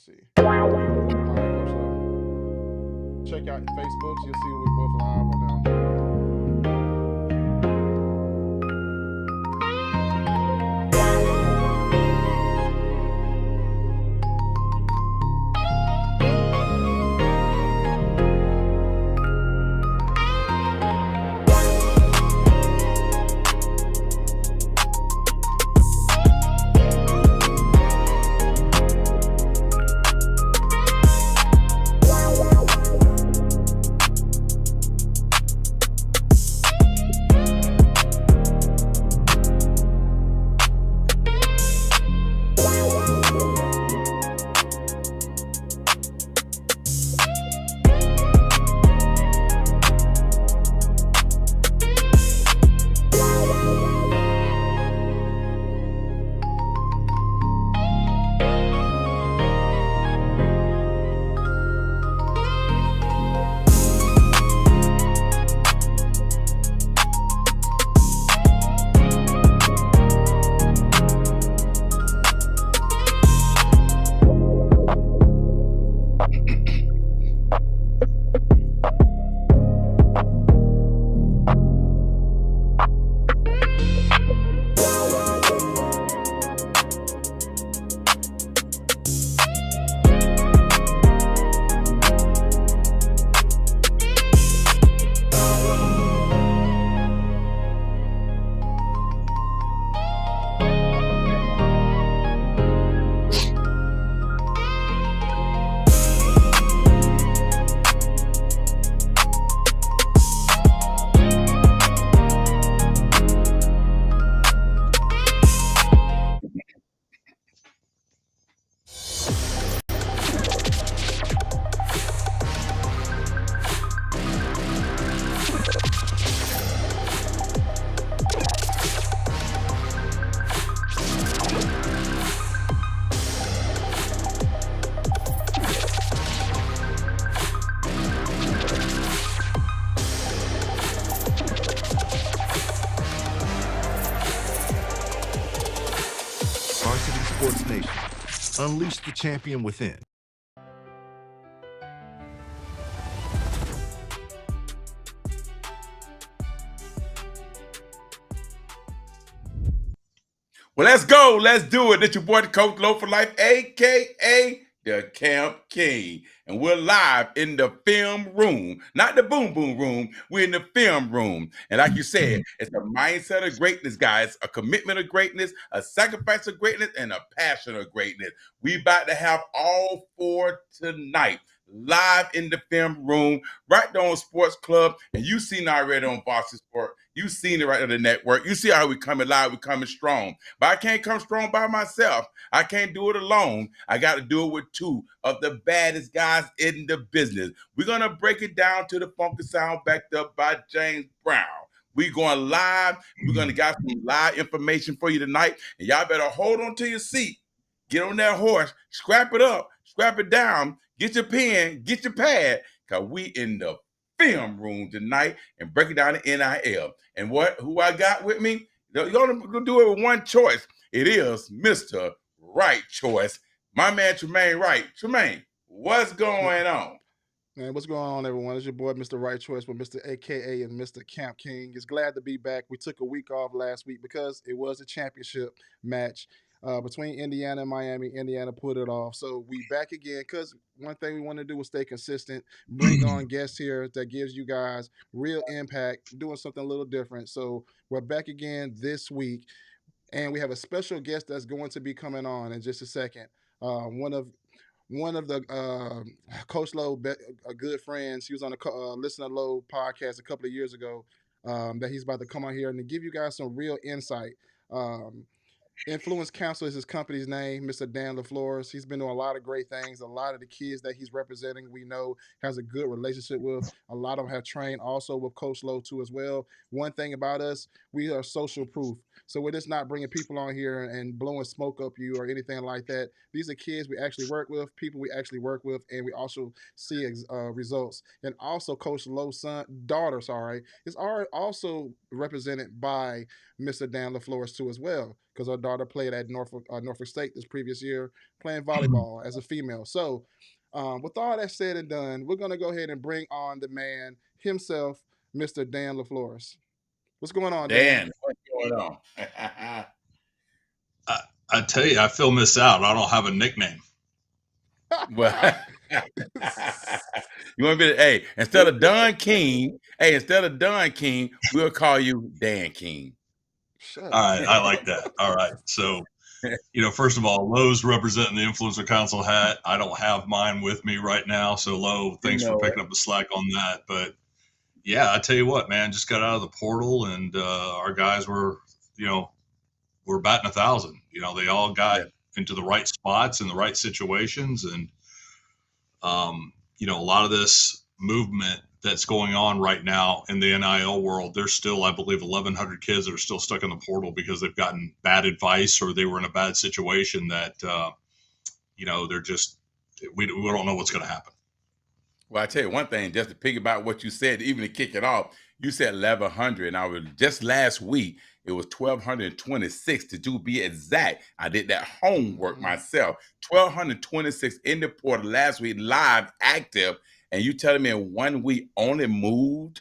see. All right, Coach Low. Check out your Facebooks. You'll see we're both live on there. Varsity Sports Nation. Unleash the champion within. Well, let's go. Let's do it. It's your boy, Coach Low for Life, a.k.a. the Camp King. And we're live in the film room, not the boom boom room. We're in the film room. And like you said, it's a mindset of greatness, guys, a commitment of greatness, a sacrifice of greatness, and a passion of greatness. We about to have all four tonight. Live in the film room, right there on Sports Club. And you've seen it already on Varsity Sport. You've seen it right on the network. You see how we coming live, we coming strong. But I can't come strong by myself. I can't do it alone. I got to do it with two of the baddest guys in the business. We're going to break it down to the funky sound backed up by James Brown. We're going live. We're going to got some live information for you tonight. And y'all better hold on to your seat. Get on that horse. Scrap it up. Scrap it down. Get your pen. Get your pad. Because we in the film room tonight and breaking down the NIL. And who I got with me? You're going to do it with one choice. It is Mr. Right Choice. My man Tremaine Wright. Tremaine, what's going on? Man, what's going on, everyone? It's your boy, Mr. Right Choice, with Mr. AKA and Mr. Camp King. It's glad to be back. We took a week off last week because it was a championship match between Indiana and Miami. Indiana put it off. So we back again because one thing we want to do is stay consistent, bring on guests here that gives you guys real impact, doing something a little different. So we're back again this week, and we have a special guest that's going to be coming on in just a second. One of the Coach Lowe, good friends. He was on the Listen to Lowe podcast a couple of years ago. That he's about to come on here and to give you guys some real insight. Influence Council is his company's name, Mr. Dan LaForest. He's been doing a lot of great things. A lot of the kids that he's representing, we know, has a good relationship with. A lot of them have trained also with Coach Lowe too as well. One thing about us, we are social proof. So we're just not bringing people on here and blowing smoke up you or anything like that. These are kids we actually work with, people we actually work with, and we also see results. And also Coach Lowe's daughter, is also represented by Mr. Dan LaFlores too as well. because her daughter played at Norfolk State this previous year, playing volleyball as a female. So, with all that said and done, we're gonna go ahead and bring on the man himself, Mr. Dan LaForest. What's going on, Dan? Dan, what's going on? I tell you, I feel missed out. I don't have a nickname. Well, you want to be, hey, instead of Don King, we'll call you Dan King. Shut All up. right, I like that. All right. So, first of all, Lowe's representing the Influencer Council hat. I don't have mine with me right now. So, Lowe, thanks for picking up the slack on that. But, yeah, I tell you what, man, just got out of the portal, and our guys were, we're batting 1,000. They all got into the right spots in the right situations. And, a lot of this movement that's going on right now in the NIL world, there's still, I believe, 1,100 kids that are still stuck in the portal because they've gotten bad advice or they were in a bad situation that, they're just, we don't know what's going to happen. Well, I tell you one thing, just to piggyback what you said, even to kick it off, you said 1,100, and I was just last week, it was 1,226 to be exact. I did that homework myself. 1,226 in the portal last week, live, active, and you telling me in 1 week only moved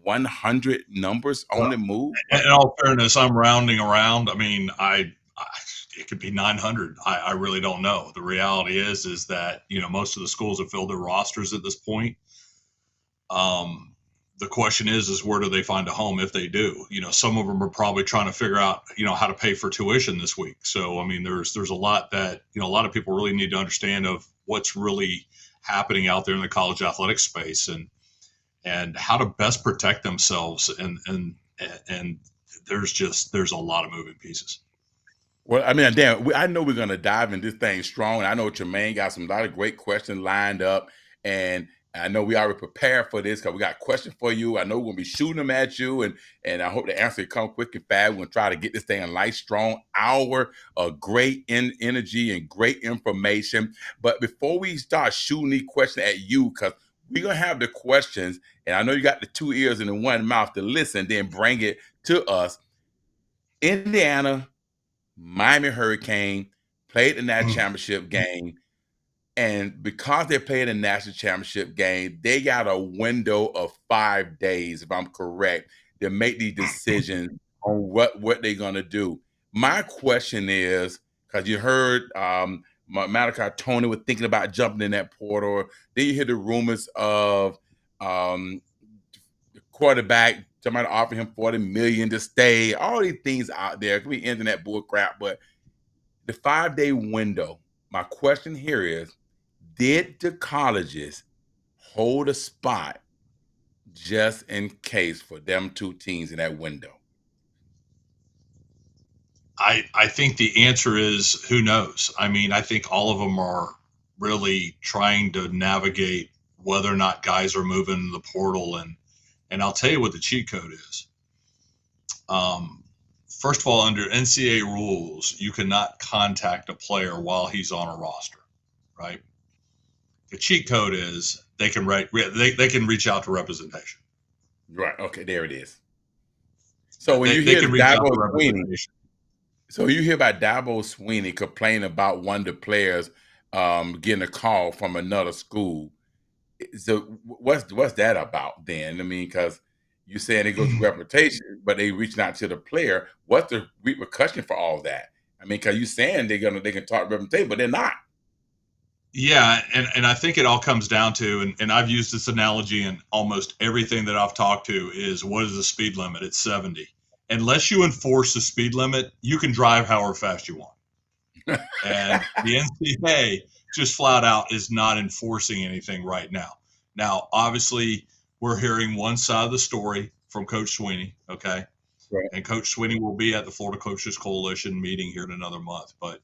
100 numbers, only moved? In all fairness, I'm rounding around. I mean, it could be 900. I really don't know. The reality is that, most of the schools have filled their rosters at this point. The question is where do they find a home if they do? Some of them are probably trying to figure out, how to pay for tuition this week. So, I mean, there's a lot that, a lot of people really need to understand of what's really happening out there in the college athletics space and how to best protect themselves. And there's a lot of moving pieces. Well, I mean, Dan, I know we're going to dive in this thing strong. And I know Jermaine got a lot of great questions lined up. And I know we already prepared for this because we got questions for you. I know we're going to be shooting them at you. And I hope the answer come quick and fast. We're going to try to get this thing a nice, strong hour of great energy and great information. But before we start shooting these questions at you, because we're going to have the questions, and I know you got the 2 ears and the 1 mouth to listen, then bring it to us. Indiana, Miami Hurricane played in that championship game. And because they played a national championship game, they got a window of 5 days, if I'm correct, to make these decisions on what they're going to do. My question is, because you heard Malachi Tony was thinking about jumping in that portal. Then you hear the rumors of the quarterback, somebody offered him $40 million to stay. All these things out there. It could be internet bull crap, but the 5-day window, my question here is, did the colleges hold a spot just in case for them two teams in that window? I think the answer is who knows. I mean, I think all of them are really trying to navigate whether or not guys are moving in the portal. And I'll tell you what the cheat code is. First of all, under NCAA rules, you cannot contact a player while he's on a roster, right? The cheat code is they can reach out to representation. Right. Okay. There it is. So when you hear Dabo Swinney, about Dabo Swinney complaining about one of the players getting a call from another school, so what's that about then? I mean, because you're saying it goes to reputation, but they reaching out to the player. What's the repercussion for all that? I mean, because you're saying they can talk reputation, but they're not. Yeah, and I think it all comes down to, and I've used this analogy in almost everything that I've talked to, is what is the speed limit? It's 70. Unless you enforce the speed limit, you can drive however fast you want. And the NCAA just flat out is not enforcing anything right now. Now, obviously, we're hearing one side of the story from Coach Swinney, okay? Right. And Coach Swinney will be at the Florida Coaches Coalition meeting here in another month. But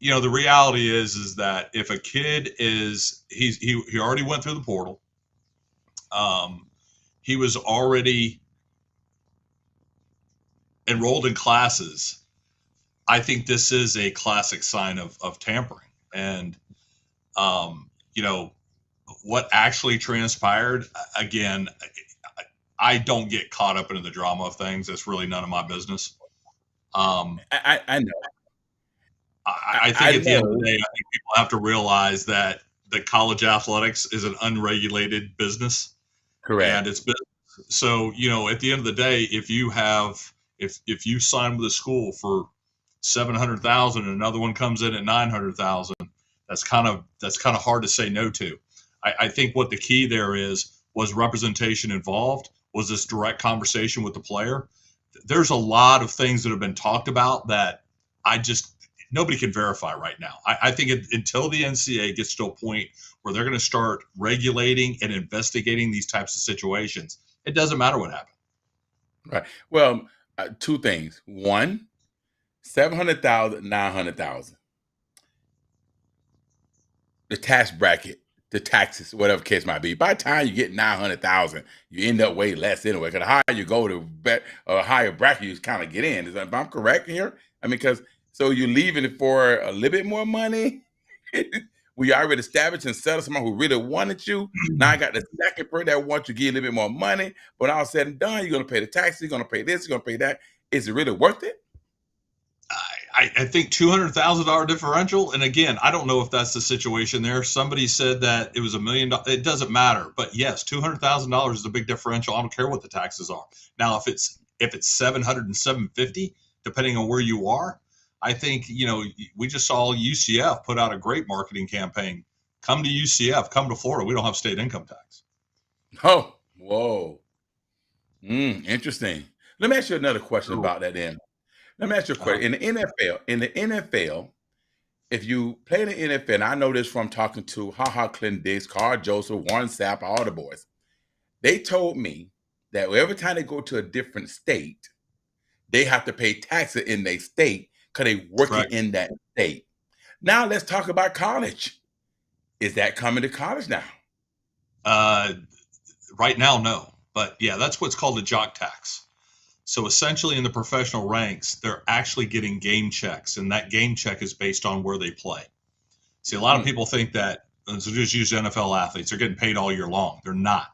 the reality is that if a kid he already went through the portal, he was already enrolled in classes, I think this is a classic sign of tampering. And, what actually transpired, again, I don't get caught up into the drama of things. That's really none of my business. I know. I I think at the end of the know. day, I think people have to realize that the college athletics is an unregulated business, and Correct. it's business. So at the end of the day, if you sign with a school for 700,000 and another one comes in at 900,000, that's kind of hard to say no to. I think what the key there was representation involved, was this direct conversation with the player. There's a lot of things that have been talked about that I just nobody can verify right now. I think until the NCAA gets to a point where they're going to start regulating and investigating these types of situations, it doesn't matter what happened. Right. Well, two things. One, 700,000, 900,000. The tax bracket, the taxes, whatever case might be. By the time you get 900,000, you end up way less anyway. Because the higher you go, the a higher bracket you kind of get in. If I'm correct here? I mean, because so you're leaving it for a little bit more money. We already established and settled someone who really wanted you. Now I got the second person that wants you to give a little bit more money. But all said and done, you're going to pay the taxes, you're going to pay this, you're going to pay that. Is it really worth it? I think $200,000 differential, and again, I don't know if that's the situation there. Somebody said that it was $1 million. It doesn't matter, but yes, $200,000 is a big differential. I don't care what the taxes are. Now, if it's 700 and 750, depending on where you are, I think we just saw UCF put out a great marketing campaign. Come to UCF, come to Florida. We don't have state income tax. Oh, whoa. Interesting. Let me ask you another question about that then. Let me ask you a Uh, question. In the NFL, if you play in the NFL, and I know this from talking to Clinton Dix, Carl Joseph, Warren Sapp, all the boys, they told me that every time they go to a different state, they have to pay taxes in their state because they working correct. in that state. Now let's talk about college. Is that coming to college now? Uh, right now, no, but yeah, that's what's called a jock tax. So essentially, in the professional ranks, they're actually getting game checks, and that game check is based on where they play. See, a lot of Mm, people think that, so just use NFL athletes, they're getting paid all year long. They're not.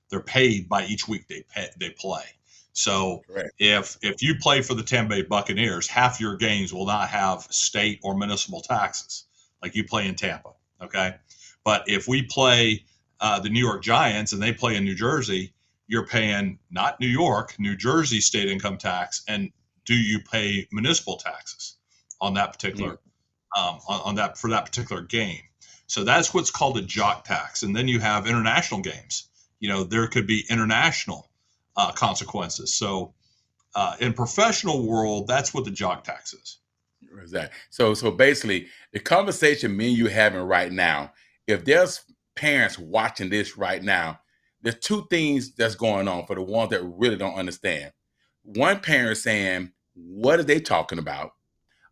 They're paid by each week they play. So correct. if you play for the Tampa Bay Buccaneers, half your games will not have state or municipal taxes, like you play in Tampa. Okay, but if we play the New York Giants and they play in New Jersey, you're paying not New York, New Jersey state income tax, and do you pay municipal taxes on that Mm, particular on that for that particular game? So that's what's called a jock tax, and then you have international games. There could be international consequences. So in professional world, that's what the jock tax is. exactly. So basically, the conversation me and you having right now, if there's parents watching this right now, there's two things that's going on for the ones that really don't understand. One parent is saying, "What are they talking about?"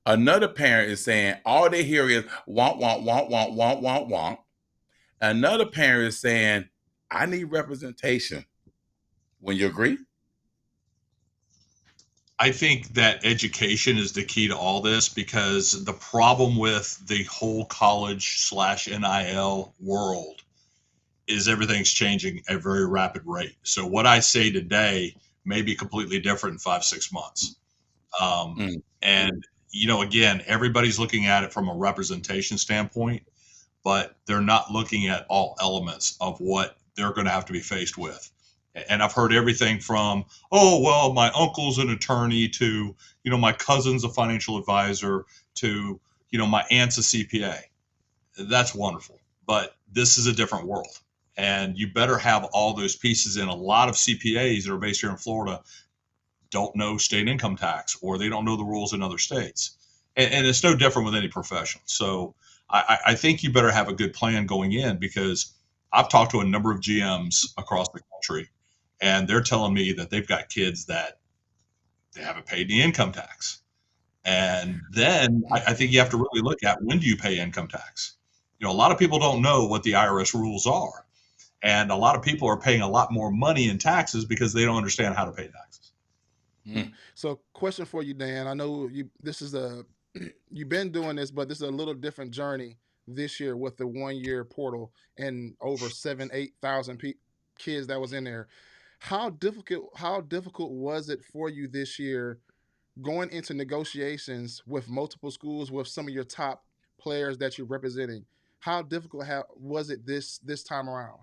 Another parent is saying, "All they hear is want, want, want, want, want, want, want." Another parent is saying, "I need representation." When you agree? I think that education is the key to all this, because the problem with the whole college slash NIL world is everything's changing at a very rapid rate. So what I say today may be completely different in 5, 6 months. Um, Mm, and again, everybody's looking at it from a representation standpoint, but they're not looking at all elements of what they're going to have to be faced with. And I've heard everything from, oh, well, my uncle's an attorney, to, my cousin's a financial advisor, to, my aunt's a CPA. That's wonderful. But this is a different world. And you better have all those pieces in. A lot of CPAs that are based here in Florida don't know state income tax, or they don't know the rules in other states. And it's no different with any profession. So I think you better have a good plan going in, because I've talked to a number of GMs across the country, and they're telling me that they've got kids that they haven't paid the income tax. And then I think you have to really look at, when do you pay income tax? A lot of people don't know what the IRS rules are. And a lot of people are paying a lot more money in taxes because they don't understand how to pay taxes. mm. So, question for you, Dan. I know you. This is a you've been doing this, but this is a little different journey this year with the 1 year portal and over 7, 8,000 kids that was in there. How difficult was it for you this year going into negotiations with multiple schools with some of your top players that you're representing? How difficult was it this time around?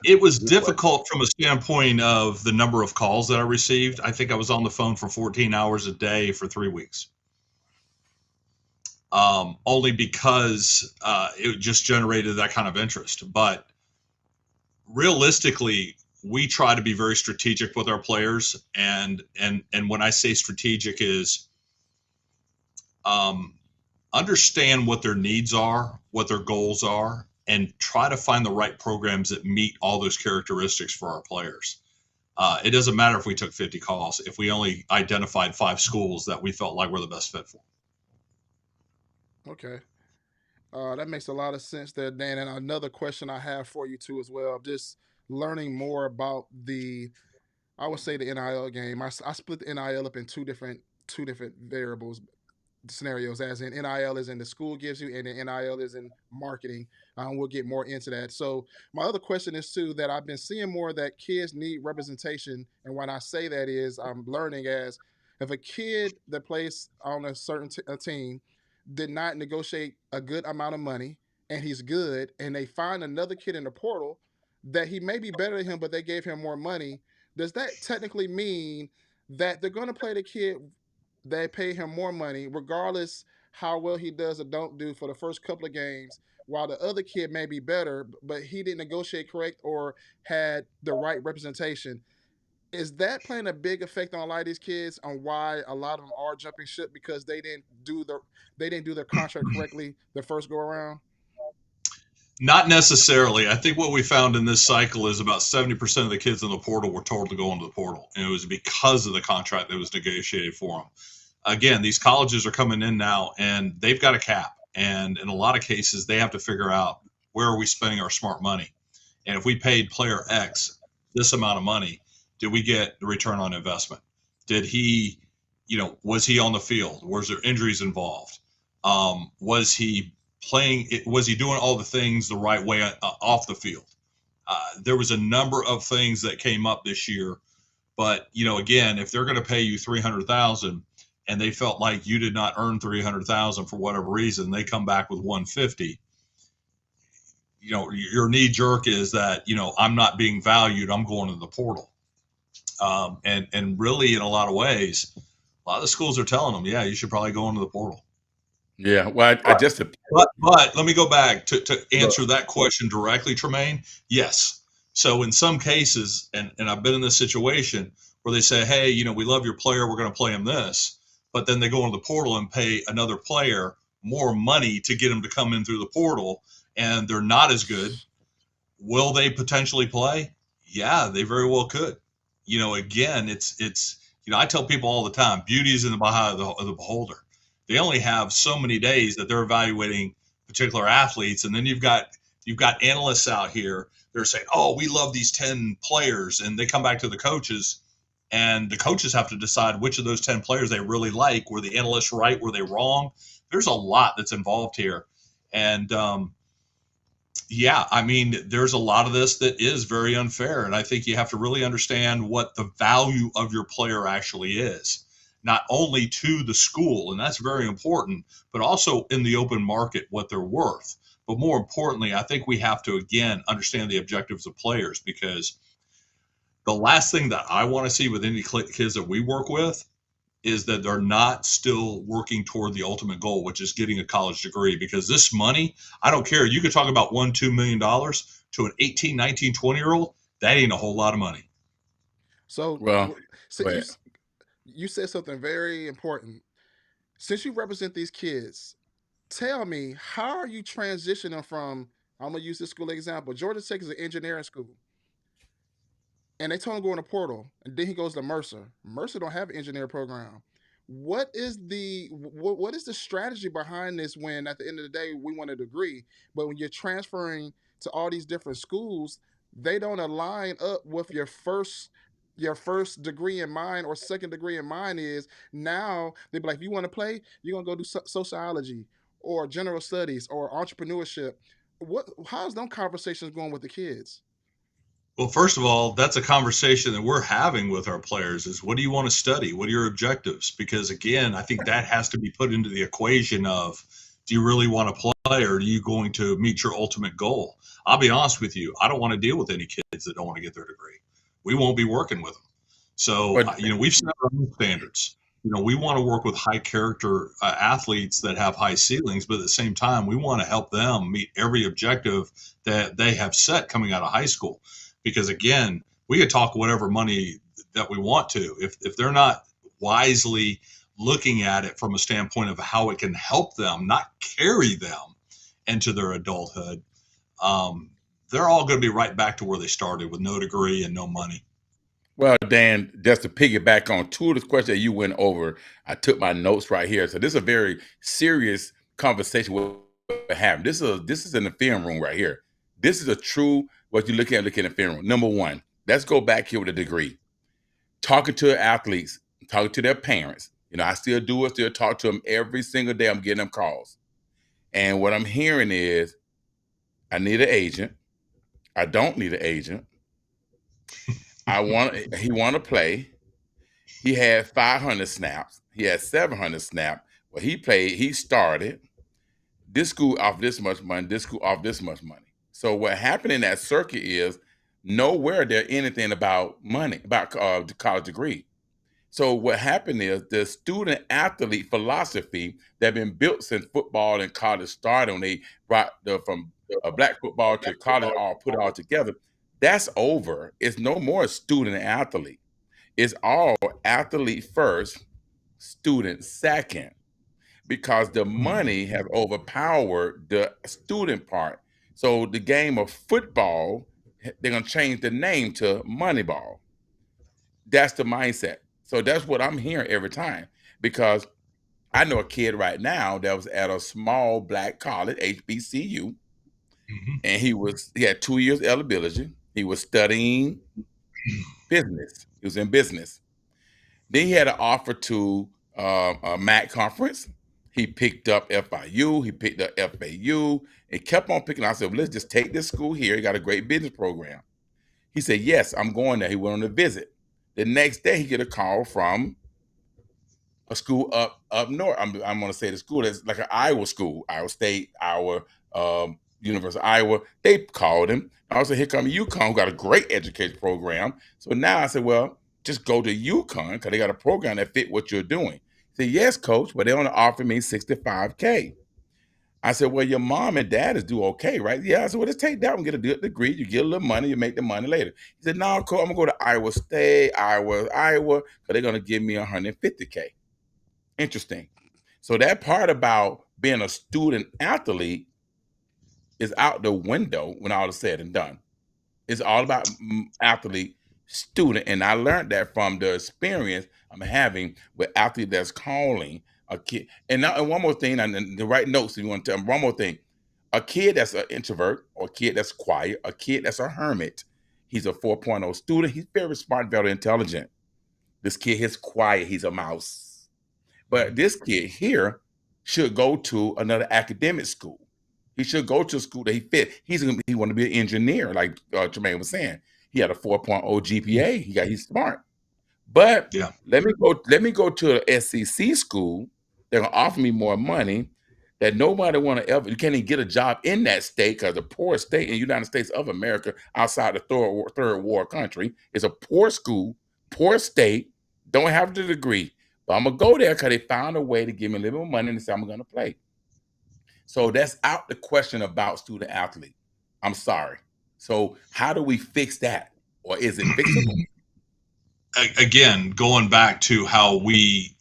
It was Good question. difficult from a standpoint of the number of calls that I received. I think I was on the phone for 14 hours a day for 3 weeks. Only because it just generated that kind of interest. But realistically, we try to be very strategic with our players, and when I say strategic is um, understand what their needs are, what their goals are, and try to find the right programs that meet all those characteristics for our players. It doesn't matter if we took 50 calls if we only identified 5 schools that we felt like were the best fit for. Okay. That makes a lot of sense there, Dan. And another question I have for you too, as well, just learning more about I would say the NIL game. I split the NIL up in two different variables scenarios, as in NIL is in the school gives you, and then NIL is in marketing. We'll get more into that. So my other question is too that I've been seeing more that kids need representation, and when I say that is I'm learning as if a kid that plays on a certain a team did not negotiate a good amount of money and he's good, and they find another kid in the portal that he may be better than him, but they gave him more money. Does that technically mean that they're going to play the kid they pay him more money, regardless how well he does or don't do for the first couple of games, while the other kid may be better, but he didn't negotiate correct or had the right representation? Is that playing a big effect on a lot of these kids on why a lot of them are jumping ship because they didn't do their contract correctly the first go around? Not necessarily. I think what we found in this cycle is about 70% of the kids in the portal were told to go into the portal, and it was because of the contract that was negotiated for them. Again, these colleges are coming in now, and they've got a cap, and in a lot of cases, they have to figure out where are we spending our smart money, and if we paid player X this amount of money, did we get the return on investment? Did he, was he on the field? Was there injuries involved? Was he playing? Was he doing all the things the right way off the field? There was a number of things that came up this year, but again, if they're going to pay you 300,000 and they felt like you did not earn 300,000 for whatever reason, they come back with 150. Your knee jerk is that I'm not being valued. I'm going to the portal, and really in a lot of ways, a lot of the schools are telling them, yeah, you should probably go into the portal. Yeah. Well, I But just but let me go back to look. answer that question directly, Tremaine. Yes. So in some cases, and I've been in this situation where they say, hey, we love your player, we're going to play him this, but then they go into the portal and pay another player more money to get him to come in through the portal, and they're not as good. Will they potentially play? Yeah, they very well could. Again, it's I tell people all the time, beauty is in the eye of the beholder. They only have so many days that they're evaluating particular athletes, and then you've got analysts out here. They're saying, "Oh, we love these 10 players," and they come back to the coaches, and the coaches have to decide which of those 10 players they really like. Were the analysts right? Were they wrong? There's a lot that's involved here, and yeah, I mean, there's a lot of this that is very unfair. And I think you have to really understand what the value of your player actually is, not only to the school, and that's very important, but also in the open market, what they're worth. But more importantly, I think we have to, again, understand the objectives of players, because the last thing that I want to see with any kids that we work with is that they're not still working toward the ultimate goal, which is getting a college degree. Because this money, I don't care. You could talk about $1, $2 million to an 18, 19, 20-year old. That ain't a whole lot of money. So, Well, so go ahead. you said something very important. Since you represent these kids, tell me, how are you transitioning from, I'm gonna use this school example. Georgia Tech is an engineering school, and they told him to go in the portal, and then he goes to Mercer. Mercer don't have an engineering program. What is the strategy behind this? When at the end of the day we want a degree, but when you're transferring to all these different schools, they don't align up with your first degree in mind or second degree in mind. Is now they be like, if you want to play, you're gonna go do sociology or general studies or entrepreneurship. How's those conversations going with the kids? Well, first of all, that's a conversation that we're having with our players is what do you want to study? What are your objectives? Because again, I think that has to be put into the equation of do you really want to play or are you going to meet your ultimate goal? I'll be honest with you. I don't want to deal with any kids that don't want to get their degree. We won't be working with them. So, But we've set our own standards. We want to work with high character athletes that have high ceilings, but at the same time, we want to help them meet every objective that they have set coming out of high school. Because again, we could talk whatever money that we want to. If they're not wisely looking at it from a standpoint of how it can help them, not carry them into their adulthood, they're all going to be right back to where they started with no degree and no money. Well, Dan, just to piggyback on two of the questions that you went over, I took my notes right here. So this is a very serious conversation we're having. This is in the film room right here. This is a true what you look at in the film room. Number one, let's go back here with a degree. Talking to athletes, talking to their parents. I still do it, still talk to them every single day. I'm getting them calls. And what I'm hearing is, I need an agent. I don't need an agent. He want to play. He had 500 snaps. He had 700 snaps. Well, he started. This school off this much money, this school off this much money. So what happened in that circuit is nowhere there anything about money, about the college degree. So what happened is the student athlete philosophy that been built since football and college started when they brought from black football to college all put it all together. That's over. It's no more student athlete. It's all athlete first, student second, because the money has overpowered the student part. So the game of football, they're gonna change the name to Moneyball. That's the mindset. So that's what I'm hearing every time, because I know a kid right now that was at a small black college, HBCU, and he had 2 years eligibility. He was studying business. He was in business. Then he had an offer to a MAC conference. He picked up FIU. He picked up FAU. And kept on picking. I said, well, let's just take this school here. He got a great business program. He said, yes, I'm going there. He went on a visit. The next day, he get a call from a school up north. I'm going to say the school that's like an Iowa school, Iowa State, Iowa, University of Iowa. They called him. I said, here come UConn, who got a great education program. So now I said, well, just go to UConn because they got a program that fit what you're doing. He said, yes, coach, but they only offer me $65K. I said, well, your mom and dad is do okay, right? Yeah. I said, well, let's take that one, get a good degree. You get a little money, you make the money later. He said, no, coach, I'm going to go to Iowa State, Iowa, because they're going to give me $150K. Interesting. So that part about being a student athlete is out the window when all is said and done. It's all about athlete, student, and I learned that from the experience I'm having with athlete that's calling a kid. And now, and one more thing, and the right notes if you want to tell them, one more thing. A kid that's an introvert, or a kid that's quiet, a kid that's a hermit, he's a 4.0 student, he's very smart, very intelligent. This kid is quiet, he's a mouse. But this kid here should go to another academic school. He should go to a school that he fit. He want to be an engineer, like Jermaine was saying. He had a 4.0 GPA. He's smart. But Yeah. let me go to an SEC school. They're gonna offer me more money that nobody want to ever. You can't even get a job in that state because the poor state in the United States of America, outside the third world country, is a poor school, poor state. Don't have the degree, but I'm gonna go there because they found a way to give me a little more money and say I'm gonna play. So that's out the question about student athlete. I'm sorry. So how do we fix that? Or is it fixable? Again, going back to how we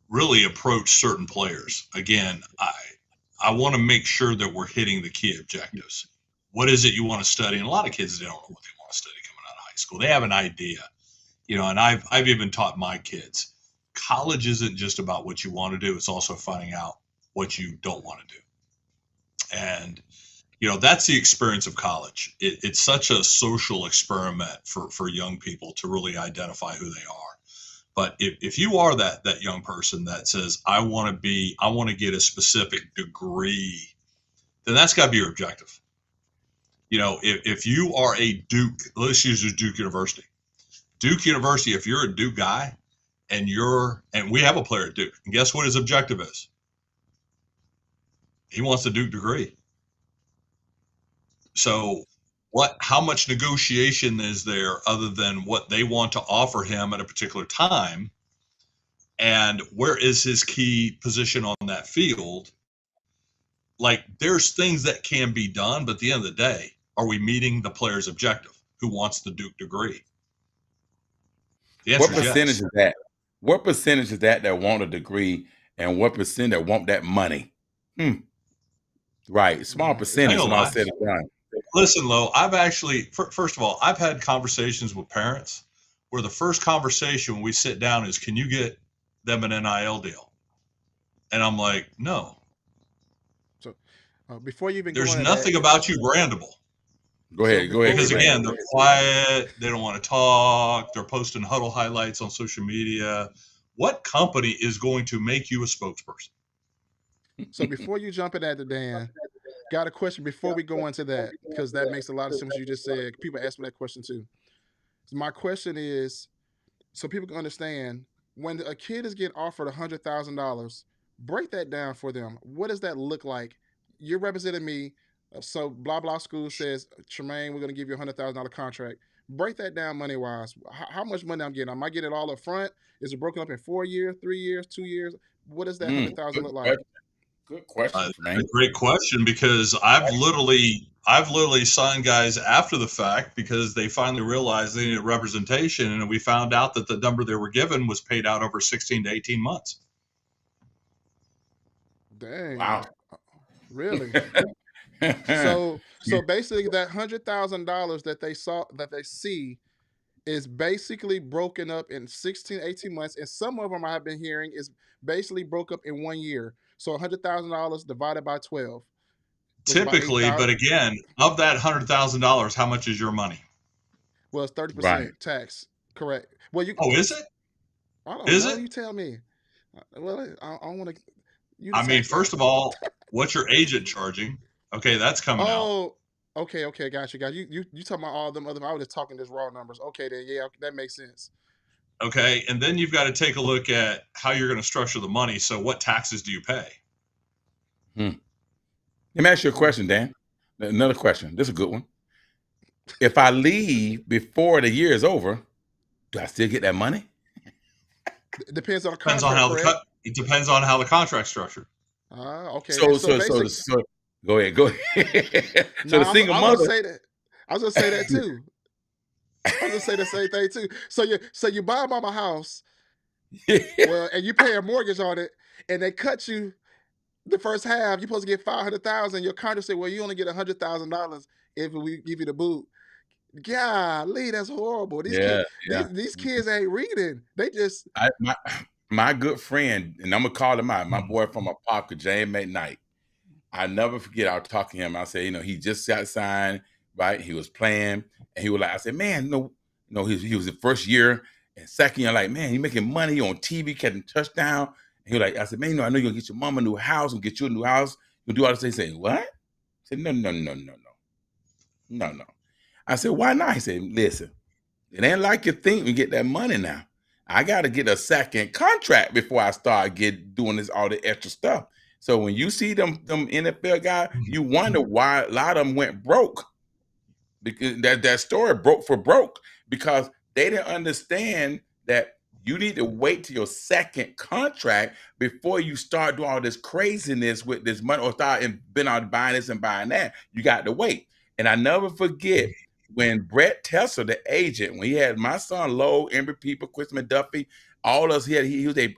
really approach certain players. Again, I want to make sure that we're hitting the key objectives. What is it you want to study? And a lot of kids, they don't know what they want to study coming out of high school. They have an idea, and I've even taught my kids, college isn't just about what you want to do. It's also finding out what you don't want to do. And, that's the experience of college. It's such a social experiment for young people to really identify who they are. But if you are that young person that says, I want to get a specific degree, then that's got to be your objective. You know, if you are a Duke, let's use Duke University. Duke University, if you're a Duke guy and we have a player at Duke, and guess what his objective is? He wants a Duke degree. So how much negotiation is there other than what they want to offer him at a particular time? And where is his key position on that field? Like, there's things that can be done, but at the end of the day, are we meeting the player's objective who wants the Duke degree? The answer What is percentage yes. is that? What percentage is that want a degree, and what percent that want that money? Right, small percentage. And all said and done. Listen, Lo, I've actually, first of all, I've had conversations with parents where the first conversation when we sit down is, can you get them an NIL deal? And I'm like, no. So before you even there's go nothing about you brandable. Go ahead. Because again, they're quiet. They don't want to talk. They're posting huddle highlights on social media. What company is going to make you a spokesperson? So before you jump in at the Dan, got a question before we go into that, because that makes a lot of sense what you just said. People ask me that question too. So my question is, so people can understand, when a kid is getting offered $100,000, break that down for them. What does that look like? You're representing me. So blah, blah school says, Tremaine, we're going to give you a $100,000 contract. Break that down money-wise. How much money I'm getting? Am I getting it all up front? Is it broken up in 4 years, 3 years, 2 years? What does that $100,000 look like? Good question, Tremaine. A great question, because I've literally signed guys after the fact because they finally realized they needed representation, and we found out that the number they were given was paid out over 16 to 18 months. Dang. Wow. Really? So basically that $100,000 that they see is basically broken up in 16, 18 months, and some of them I have been hearing is basically broke up in 1 year. So $100,000 divided by 12. Typically, but again, of that $100,000, how much is your money? Well, it's 30% tax. Correct. Well, is it? I don't know. You tell me. Well, I don't want to. I mean, first of all, what's your agent charging? Okay, that's coming out. Oh, okay, gotcha. You talking about all them other? I was just talking just raw numbers. Okay, then yeah, that makes sense. Okay, and then you've got to take a look at how you're going to structure the money. So, what taxes do you pay? Let me ask you a question, Dan. Another question. This is a good one. If I leave before the year is over, do I still get that money? It depends on the contract. It depends on how the contract's structured. Okay. So go ahead. So the single mother. I was gonna say that too. I was gonna say the same thing too. So you buy a mama house, well, and you pay a mortgage on it, and they cut you the first half. You're supposed to get $500,000. Your contract said, well, you only get $100,000 if we give you the boot. Golly, that's horrible. These kids ain't reading. They just my good friend, and I'm gonna call him out, my boy from Apopka, James McKnight. I never forget. I'll talk to him. I say, he just got signed, right? He was playing, and he was like, I said, man, he was the first year and second year, like, man, he making money on TV, catching touchdown. And he was like, I said, man, I know you're gonna get your mama a new house and get you a new house. You'll do all this. He said, what? I said, no. I said, why not? He said, listen, it ain't like you think we get that money now. I got to get a second contract before I start doing all the extra stuff. So when you see them NFL guys, you wonder why a lot of them went broke. Because that story broke because they didn't understand that you need to wait till your second contract before you start doing all this craziness with this money or start buying this and buying that. You got to wait. And I never forget when Brett Tesser, the agent, when he had my son Lowe, Embry People, Chris McDuffie, all us, he was a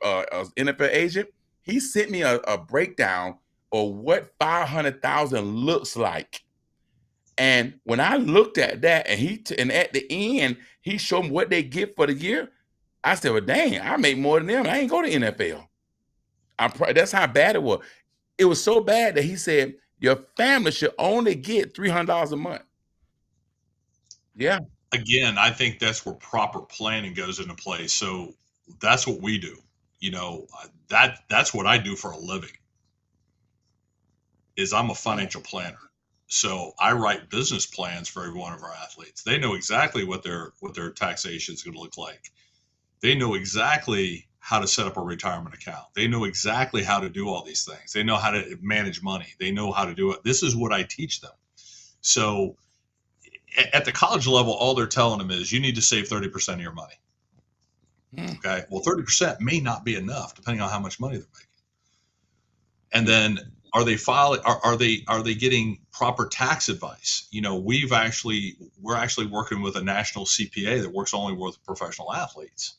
NFL agent. He sent me a breakdown of what $500,000 looks like. And when I looked at that, and at the end, he showed me what they get for the year. I said, well, dang, I make more than them. I ain't go to NFL. That's how bad it was. It was so bad that he said, your family should only get $300 a month. Yeah. Again, I think that's where proper planning goes into place. So that's what we do. That's what I do for a living. Is I'm a financial planner. So I write business plans for every one of our athletes. They know exactly what their taxation is going to look like. They know exactly how to set up a retirement account. They know exactly how to do all these things. They know how to manage money. They know how to do it. This is what I teach them. So at the college level, all they're telling them is you need to save 30% of your money. Okay. Well, 30% may not be enough depending on how much money they're making. And then are they filing? Are they getting proper tax advice? You know, we're actually working with a national CPA that works only with professional athletes.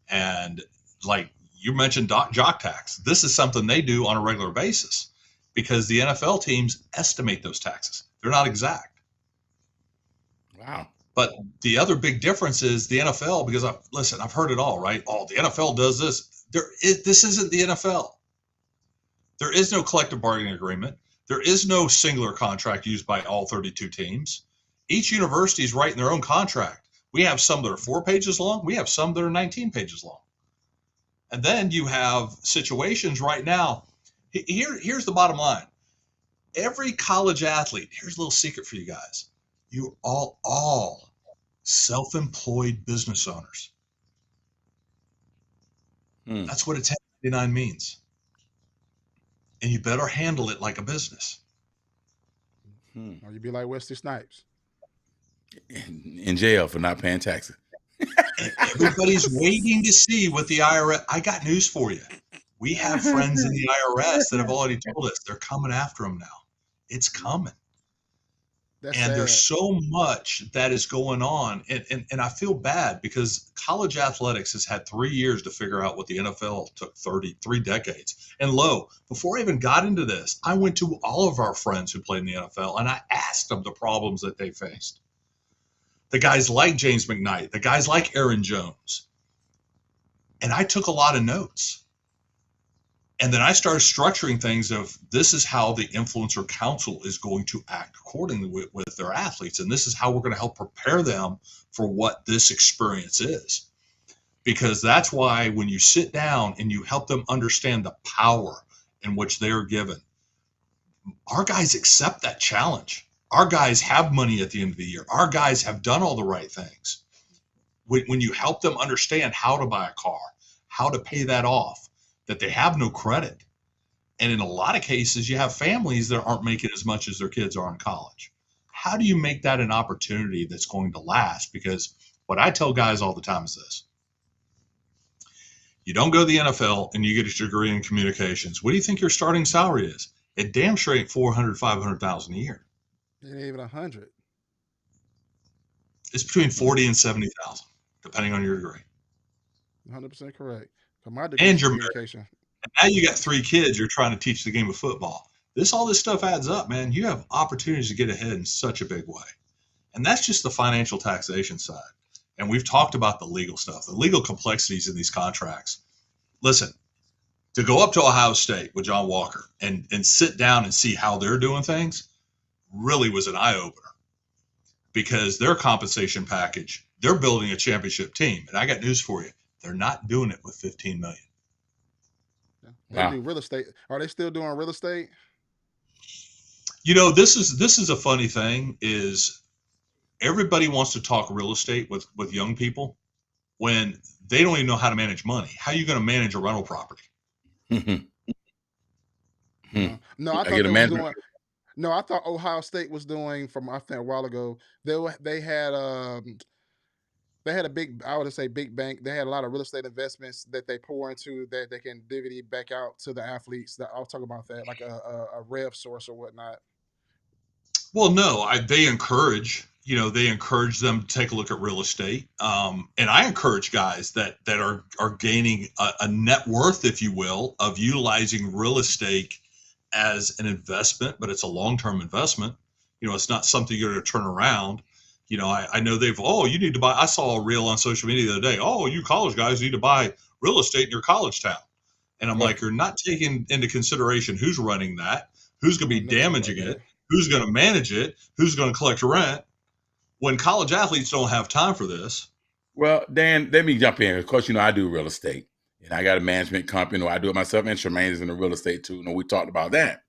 And like you mentioned, jock tax. This is something they do on a regular basis because the NFL teams estimate those taxes. They're not exact. Wow. But the other big difference is the NFL, because I've heard it all, right? Oh, the NFL does this. This isn't the NFL. There is no collective bargaining agreement. There is no singular contract used by all 32 teams. Each university is writing their own contract. We have some that are 4 pages long. We have some that are 19 pages long. And then you have situations right now. Here's the bottom line. Every college athlete, here's a little secret for you guys. You're all self-employed business owners. That's what a 1099 means. And you better handle it like a business. Or you be like Wesley Snipes. In jail for not paying taxes. Everybody's waiting to see what the IRS. I got news for you. We have friends in the IRS that have already told us they're coming after them now. It's coming. That's and sad. There's so much that is going on. And I feel bad because college athletics has had 3 years to figure out what the NFL took 3 decades. And before I even got into this, I went to all of our friends who played in the NFL and I asked them the problems that they faced. The guys like James McKnight, the guys like Aaron Jones. And I took a lot of notes. And then I started structuring things of this is how the influencer council is going to act accordingly with their athletes. And this is how we're going to help prepare them for what this experience is. Because that's why when you sit down and you help them understand the power in which they're given, our guys accept that challenge. Our guys have money at the end of the year. Our guys have done all the right things. When you help them understand how to buy a car, how to pay that off, that they have no credit. And in a lot of cases, you have families that aren't making as much as their kids are in college. How do you make that an opportunity that's going to last? Because what I tell guys all the time is this. You don't go to the NFL and you get a degree in communications. What do you think your starting salary is? It damn sure ain't $400,000, $500,000 a year. It ain't even 100. It's between 40 and 70,000, depending on your degree. 100% correct. My degree And is you're married. communication. And now you got 3 kids. You're trying to teach the game of football. All this stuff adds up, man. You have opportunities to get ahead in such a big way. And that's just the financial taxation side. And we've talked about the legal stuff, the legal complexities in these contracts. Listen, to go up to Ohio State with John Walker and sit down and see how they're doing things really was an eye-opener. Because their compensation package, they're building a championship team. And I got news for you. They're not doing it with $15 million. They do real estate. Are they still doing real estate? You know, this is a funny thing is everybody wants to talk real estate with young people when they don't even know how to manage money. How are you going to manage a rental property? No, I thought they were doing. No, I thought Ohio State was doing from I think a while ago. They had a big, I would say big bank. They had a lot of real estate investments that they pour into that they can divvy back out to the athletes. That I'll talk about that, like a rev source or whatnot. Well, no, they encourage them to take a look at real estate. And I encourage guys that are gaining a net worth, if you will, of utilizing real estate as an investment, but it's a long-term investment. You know, it's not something you're going to turn around. You know, I know you need to buy. I saw a reel on social media the other day. Oh, you college guys need to buy real estate in your college town. And I'm like, you're not taking into consideration who's running that, who's going to be damaging it, who's going to manage it, who's going to collect rent. When college athletes don't have time for this. Well, Dan, let me jump in. Of course, you know, I do real estate. And I got a management company, or I do it myself, and Tremaine is in the real estate too. You know, we talked about that.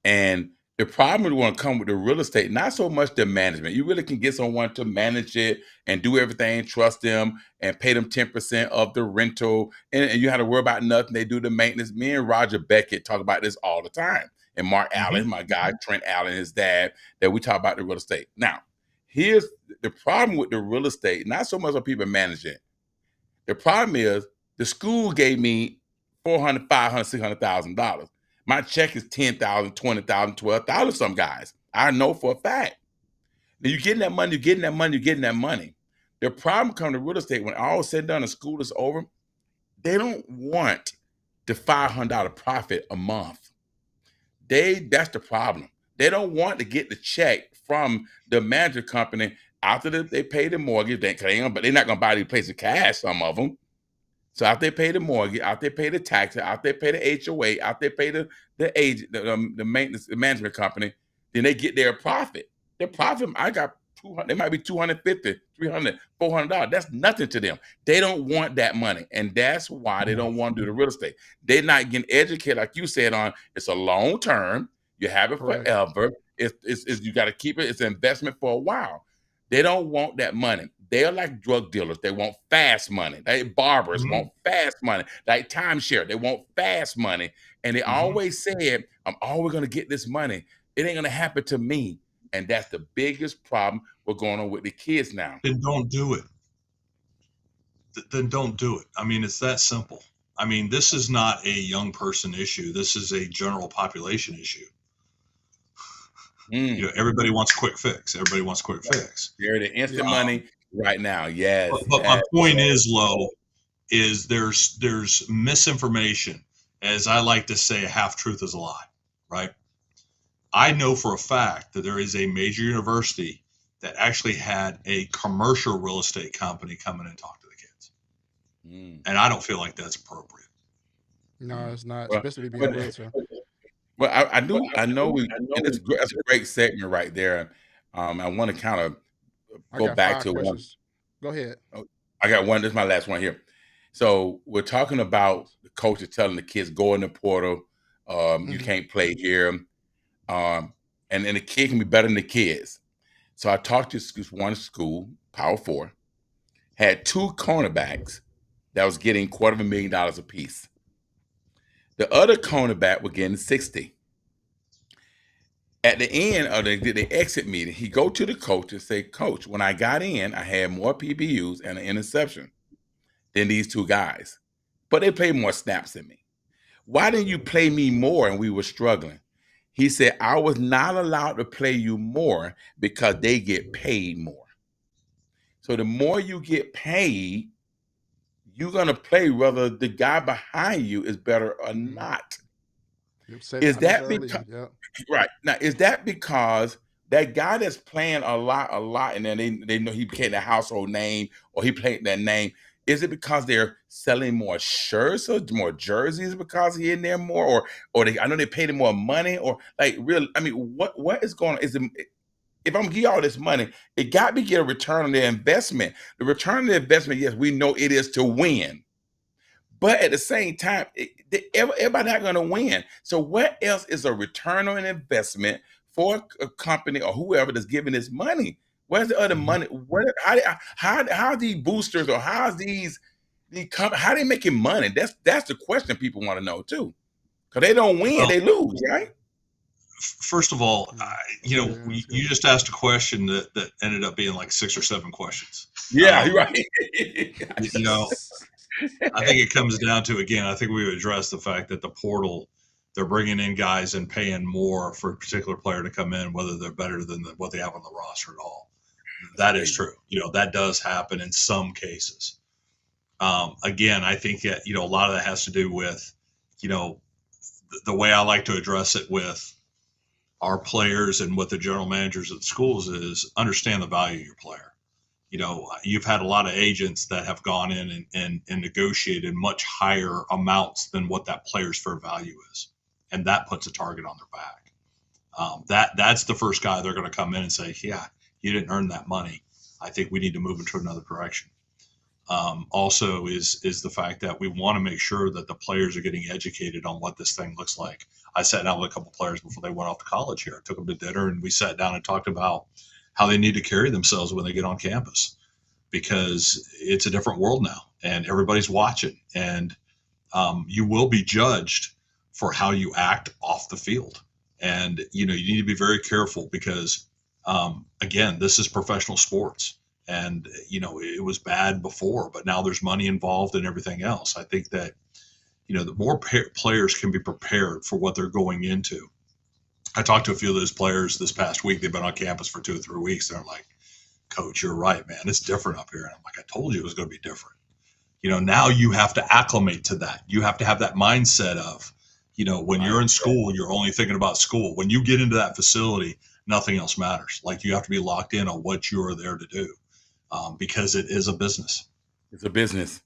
And The problem will come with the real estate, not so much the management. You really can get someone to manage it and do everything, trust them, and pay them 10% of the rental, and you have to worry about nothing. They do the maintenance. Me and Roger Beckett talk about this all the time. And Mark Allen, my guy, Trent Allen, his dad, that we talk about the real estate. Now, here's the problem with the real estate, not so much of people managing it. The problem is the school gave me $400,000, $500,000, $600,000. My check is $10,000, $20,000, $12,000. Some guys, I know for a fact. Now you're getting that money, you're getting that money, you're getting that money. The problem comes to real estate when all is said and done, the school is over. They don't want the $500 profit a month. That's the problem. They don't want to get the check from the management company after they pay the mortgage. But they're not going to buy these places cash. Some of them. So after they pay the mortgage, after they pay the taxes, after they pay the HOA, after they pay the agent, the maintenance, the management company, then they get their profit. Their profit, I got 200. They might be $250, $300, $400. That's nothing to them. They don't want that money, and that's why they don't want to do the real estate. They're not getting educated, like you said. On it's a long term. You have it forever. It's you got to keep it. It's an investment for a while. They don't want that money. They're like drug dealers. They want fast money. Like barbers want fast money. Like timeshare, they want fast money. And they always said, I'm always going to get this money. It ain't going to happen to me. And that's the biggest problem we're going on with the kids now. Then don't do it. Then don't do it. I mean, it's that simple. I mean, this is not a young person issue. This is a general population issue. You know, everybody wants a quick fix. Everybody wants a quick fix. They're the instant money right now. Yes. But my point is, Lo, is there's misinformation. As I like to say, a half truth is a lie, right? I know for a fact that there is a major university that actually had a commercial real estate company come in and talk to the kids. And I don't feel like that's appropriate. No, it's not, especially being a realtor. Well, I know and that's a great segment right there. I want to kind of go back to one. Go ahead. I got one. This is my last one here. So we're talking about the coaches telling the kids, go in the portal. You can't play here. And then the kid can be better than the kids. So I talked to one school, Power 4, had 2 cornerbacks that was getting $250,000 apiece. The other cornerback was getting 60. At the end of the exit meeting, he go to the coach and say, Coach, when I got in, I had more PBUs and an interception than these 2 guys. But they played more snaps than me. Why didn't you play me more and we were struggling? He said, I was not allowed to play you more because they get paid more. So the more you get paid, you're going to play whether the guy behind you is better or not. Is that because, right now, is that because that guy that's playing a lot, and then they know he became a household name or he played that name? Is it because they're selling more shirts or more jerseys because he in there more, or I know they paid him more money, or like real? I mean, what is going on? Is it, if I'm giving you all this money, it got me get a return on their investment. The return on the investment, yes, we know it is to win, but at the same time, everybody not going to win. So what else is a return on investment for a company or whoever that's giving this money? Where's the other money? How are these boosters or how they making money? That's the question people want to know too, because they don't win, they lose, right? First of all, you just asked a question that ended up being like 6 or 7 questions. Yeah, right. You know, I think it comes down to, again, I think we've addressed the fact that the portal, they're bringing in guys and paying more for a particular player to come in, whether they're better than what they have on the roster at all. That is true. You know, that does happen in some cases. Again, I think that, a lot of that has to do with, the way I like to address it with our players and what the general managers at the schools is understand the value of your player. You've had a lot of agents that have gone in and negotiated much higher amounts than what that player's fair value is. And that puts a target on their back. That's the first guy they're going to come in and say, yeah, you didn't earn that money. I think we need to move into another direction. Also is the fact that we want to make sure that the players are getting educated on what this thing looks like. I sat down with a couple players before they went off to college here. I took them to dinner and we sat down and talked about how they need to carry themselves when they get on campus, because it's a different world now and everybody's watching, and you will be judged for how you act off the field. And, you need to be very careful because, again, this is professional sports. And, it was bad before, but now there's money involved and everything else. I think that, the more players can be prepared for what they're going into. I talked to a few of those players this past week. They've been on campus for 2 or 3 weeks. They're like, Coach, you're right, man. It's different up here. And I'm like, I told you it was going to be different. Now you have to acclimate to that. You have to have that mindset of, when you're in school, you're only thinking about school. When you get into that facility, nothing else matters. Like, you have to be locked in on what you're there to do, because it is a business. It's a business.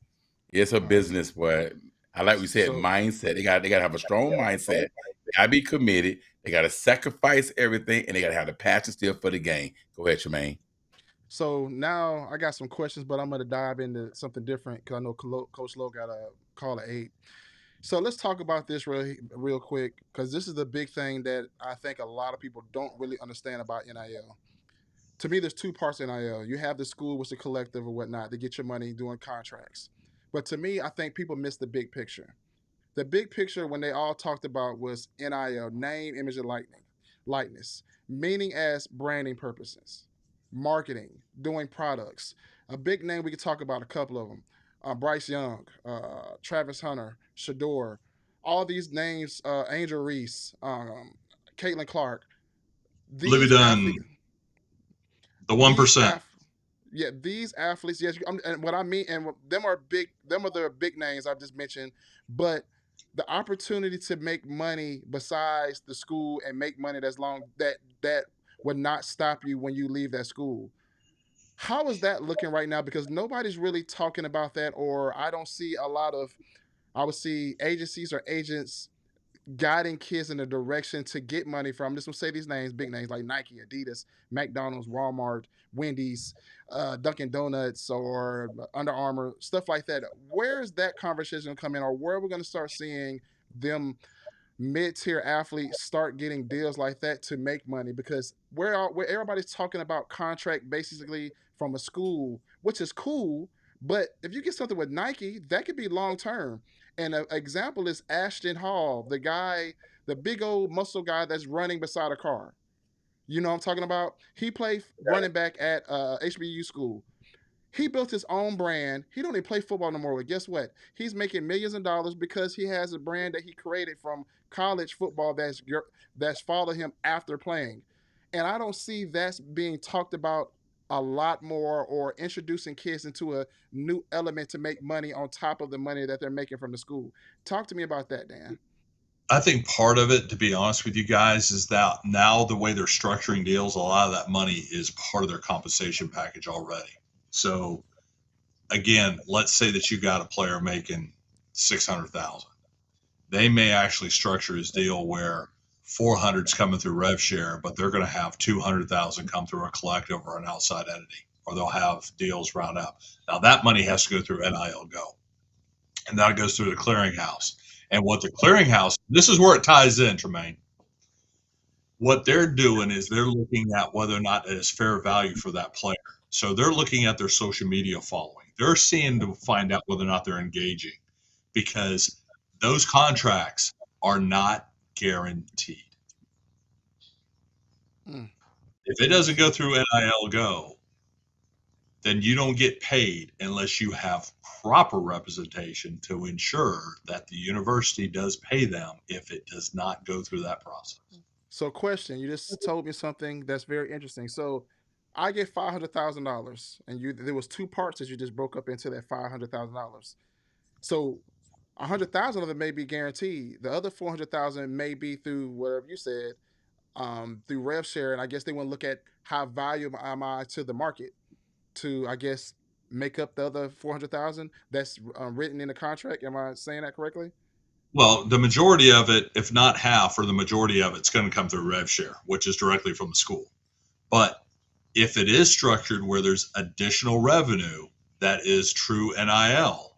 It's a business, but I like we said, mindset. They got to have a strong mindset. They got to be committed. They got to sacrifice everything, and they got to have the passion still for the game. Go ahead, Tremaine. So now I got some questions, but I'm going to dive into something different because I know Coach Lowe got a call at 8. So let's talk about this real quick, because this is the big thing that I think a lot of people don't really understand about NIL. To me, there's 2 parts of NIL. You have the school, which is a collective or whatnot, to get your money doing contracts. But to me, I think people miss the big picture. The big picture, when they all talked about, was NIL, name, image, and likeness, meaning as branding purposes, marketing, doing products. A big name, we could talk about a couple of them. Bryce Young, Travis Hunter, Shador, all these names, Angel Reese, Caitlin Clark. Livy Dunn, the 1%. These athletes, yes, and what I mean, and them are the big names I just mentioned, but the opportunity to make money besides the school and make money that would not stop you when you leave that school. How is that looking right now? Because nobody's really talking about that, or I don't see a lot of, I would see agencies or agents guiding kids in a direction to get money from. I'm just gonna say these names, big names like Nike, Adidas, McDonald's, Walmart, Wendy's, Dunkin' Donuts, or Under Armour, stuff like that. Where is that conversation gonna come in, or where are we gonna start seeing them mid-tier athletes start getting deals like that to make money? Because where everybody's talking about contract basically from a school, which is cool, but if you get something with Nike, that could be long term. And an example is Ashton Hall, the guy, the big old muscle guy that's running beside a car. You know what I'm talking about? He played running back at HBU school. He built his own brand. He don't even play football no more. But guess what? He's making millions of dollars because he has a brand that he created from college football that's followed him after playing. And I don't see that's being talked about a lot more, or introducing kids into a new element to make money on top of the money that they're making from the school. Talk to me about that, Dan. I think part of it, to be honest with you guys, is that now the way they're structuring deals, a lot of that money is part of their compensation package already. So again, let's say that you got a player making $600,000. They may actually structure his deal where 400's coming through rev share, but they're going to have 200,000 come through a collective or an outside entity, or they'll have deals round up. Now that money has to go through NIL Go, and that goes through the clearinghouse. And what the clearinghouse, this is where it ties in, Tremaine. What they're doing is they're looking at whether or not it is fair value for that player. So they're looking at their social media following. They're seeing to find out whether or not they're engaging, because those contracts are not guaranteed. If it doesn't go through NIL Go, then you don't get paid unless you have proper representation to ensure that the university does pay them if it does not go through that process. So, question, you just told me something that's very interesting. So, I get $500,000, and there was 2 parts that you just broke up into that $500,000. So, 100,000 of it may be guaranteed. The other 400,000 may be through whatever you said, through rev share, and I guess they want to look at how valuable am I to the market to, I guess, make up the other 400,000 that's written in the contract. Am I saying that correctly? Well, the majority of it, if not half, or the majority of it's going to come through rev share, which is directly from the school. But if it is structured where there's additional revenue, that is true NIL.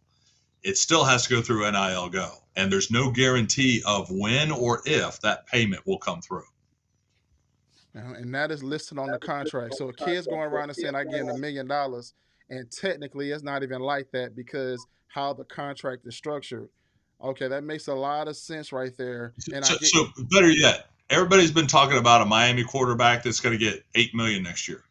It still has to go through NIL Go. And there's no guarantee of when or if that payment will come through. And that is listed on the contract. So a kid's going around and saying, I give him $1 million. And technically, it's not even like that because how the contract is structured. Okay, that makes a lot of sense right there. And So better yet, everybody's been talking about a Miami quarterback that's going to get $8 million next year.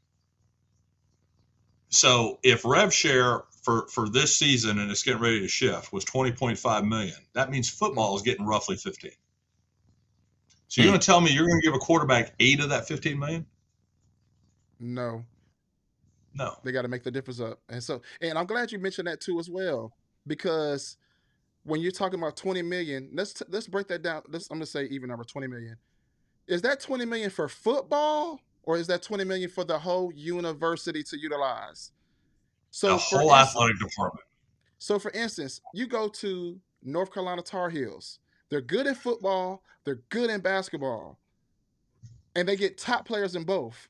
So if rev share for this season, and it's getting ready to shift, was $20.5 million, that means football is getting roughly 15. So you're going to tell me you're going to give a quarterback 8 of that 15 million? No. No. They got to make the difference up. And I'm glad you mentioned that too as well, because when you're talking about 20 million, let's break that down. I'm going to say even number 20 million. Is that 20 million for football, or is that 20 million for the whole university to utilize? So the whole athletic department. So for instance, you go to North Carolina Tar Heels. They're good at football, they're good in basketball, and they get top players in both.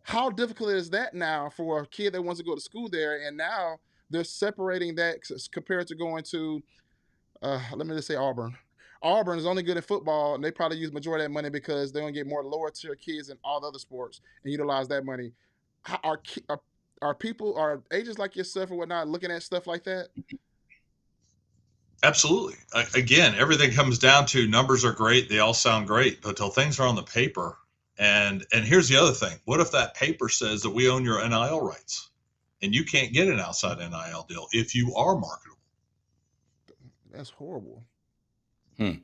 How difficult is that now for a kid that wants to go to school there? And now they're separating that compared to going to, let me just say Auburn. Auburn is only good at football, and they probably use majority of that money because they're going to get more lower tier kids in all the other sports and utilize that money. Are people, are agents like yourself or whatnot looking at stuff like that? Absolutely. Again, everything comes down to numbers are great. They all sound great, but until things are on the paper. And here's the other thing. What if that paper says that we own your NIL rights and you can't get an outside NIL deal if you are marketable? That's horrible. Man,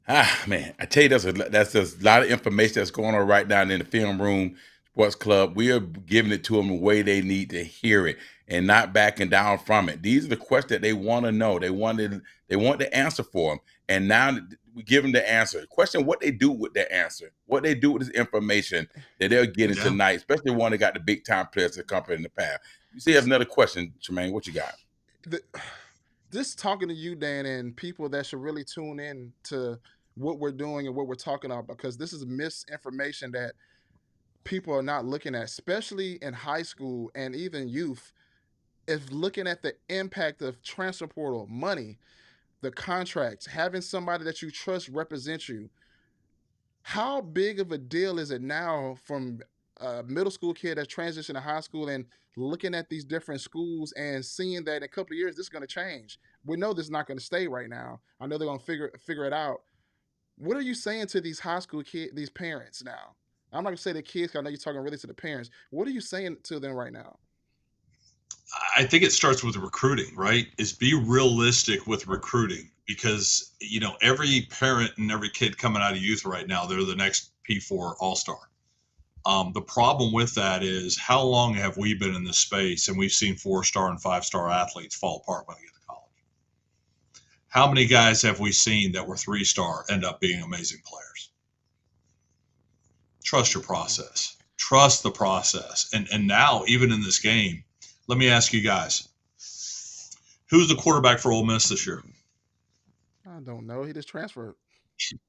I tell you, that's a lot of information that's going on right now in the Film Room Sports Club. We are giving it to them the way they need to hear it and not backing down from it. These are the questions that they want to know. They want the answer for them. And now we give them the answer. The question, what they do with their answer, what they do with this information that they're getting tonight, especially one that got the big time players to come in the past. You see, have another question, Tremaine. What you got? This talking to you, Dan, and people that should really tune in to what we're doing and what we're talking about, because this is misinformation that people are not looking at, especially in high school and even youth, is looking at the impact of transfer portal, money, the contracts, having somebody that you trust represent you. How big of a deal is it now from a middle school kid that's transitioned to high school and looking at these different schools and seeing that in a couple of years this is going to change? We know this is not going to stay right now. I know they're going to figure it out. What are you saying to these high school kids, these parents now? I'm not going to say the kids, because I know you're talking really to the parents. What are you saying to them right now? I think it starts with recruiting, right? Is be realistic with recruiting, because, every parent and every kid coming out of youth right now, they're the next P4 All-Star. The problem with that is, how long have we been in this space and we've seen 4-star and 5-star athletes fall apart when they get to college? How many guys have we seen that were 3-star end up being amazing players? Trust your process. Trust the process. And now, even in this game, let me ask you guys, who's the quarterback for Ole Miss this year? I don't know. He just transferred.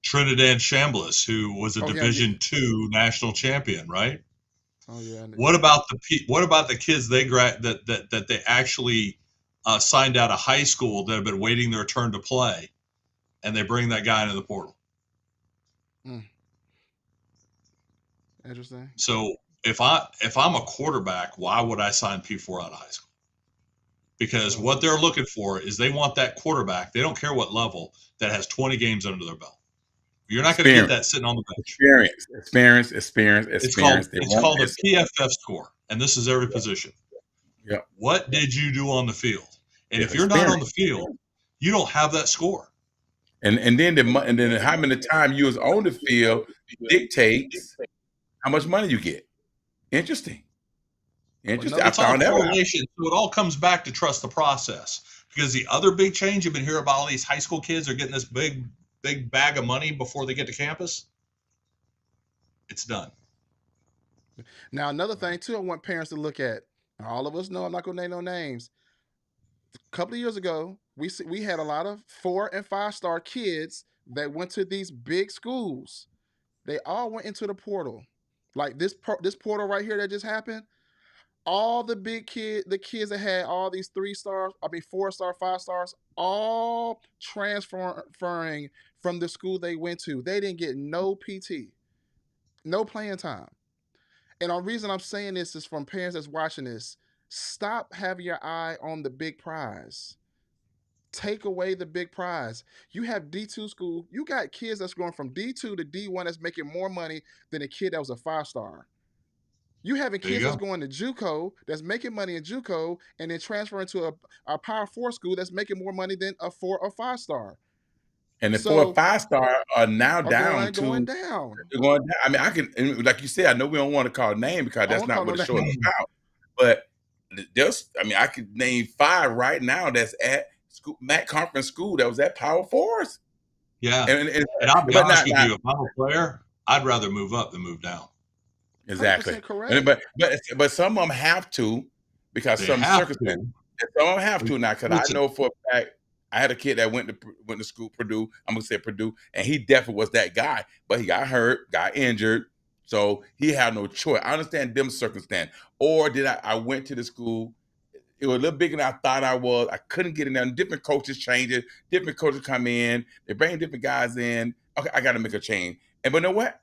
Trinidad Chambliss, who was a Division II national champion, right? Oh yeah. What about the kids that they actually signed out of high school that have been waiting their turn to play, and they bring that guy into the portal? Interesting. So if I'm a quarterback, why would I sign P4 out of high school? Because what they're looking for is they want that quarterback. They don't care what level, that has 20 games under their belt. You're not going to get that sitting on the bench. Experience. It's called a PFF score, and this is every position. Yeah. What did you do on the field? And if you're not on the field, you don't have that score. And then how many time you was on the field dictates how much money you get. Interesting. I found that out. So it all comes back to trust the process. Because the other big change, you've been hearing about all these high school kids are getting this big bag of money before they get to campus. It's done. Now, another thing too, I want parents to look at. All of us know, I'm not going to name no names. A couple of years ago, we had a lot of 4- and 5-star kids that went to these big schools. They all went into the portal. Like this portal right here that just happened. all the kids that had all these 3 stars, 4-star, 5 stars, all transferring from the school they went to. They didn't get no PT, no playing time. And the reason I'm saying this is from parents that's watching this. Stop having your eye on the big prize. Take away the big prize. You have D2 school. You got kids that's going from D2 to D1 that's making more money than a kid that was a 5-star. You having There you kids that's go. going to JUCO that's making money in JUCO and then transferring to a Power 4 school that's making more money than a 4 or 5-star. And the 4 or So 5-star are now are down going to down. going down. I mean, I can, and like you said, I know we don't want to call a name because I that's won't not call what no the show is name. about. But there's, I mean, I could name 5 right now that's at school, Mac Conference school that was at Power 4s. Yeah. And And I'll be but honest not, with you, if I'm a player, I'd rather move up than move down. exactly. 100% correct. And, but some of them have to because They some have circumstances. to. Some of them have to now because I Listen, know for a fact I had a kid that went to school, Purdue. I'm gonna say Purdue, and he definitely was that guy. But he got hurt, got injured, so he had no choice. I understand them circumstance. Or did I went to the school? It was a little bigger than I thought I was. I couldn't get in there. And different coaches change it. Different coaches come in. They bring different guys in. Okay, I got to make a change. And but you know what?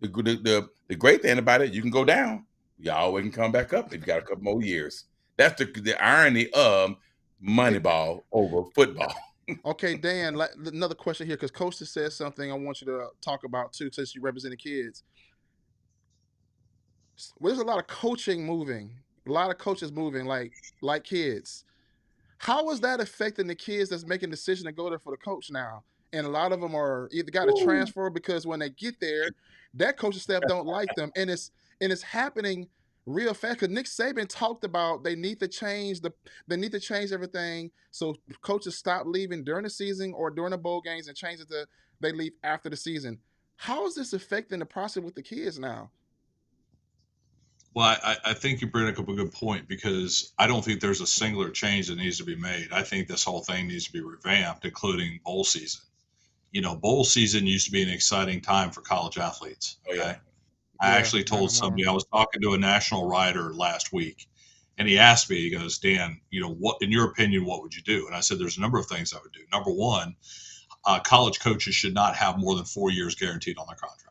The great thing about it, you can go down. You always can come back up if you got a couple more years. That's the irony of Moneyball over football. Okay, Dan, another question here because Coach just said something I want you to talk about too since you represent the kids. Well, there's a lot of coaching moving, a lot of coaches moving like kids. How is that affecting the kids that's making the decision to go there for the coach now? And a lot of them are either got to Ooh. transfer because when they get there, that coaching staff don't like them, and it's happening real fast. Because Nick Saban talked about they need to change everything so coaches stop leaving during the season or during the bowl games and change it to they leave after the season. How is this affecting the process with the kids now? well, I think you bring up a good point because I don't think there's a singular change that needs to be made. I think this whole thing needs to be revamped, including bowl season. Bowl season used to be an exciting time for college athletes. Oh yeah. I Yeah, actually not told anymore. somebody, I was talking to a national writer last week, and he asked me, he goes, Dan, what, in your opinion, what would you do? And I said, there's a number of things I would do. Number one, college coaches should not have more than 4 years guaranteed on their contract.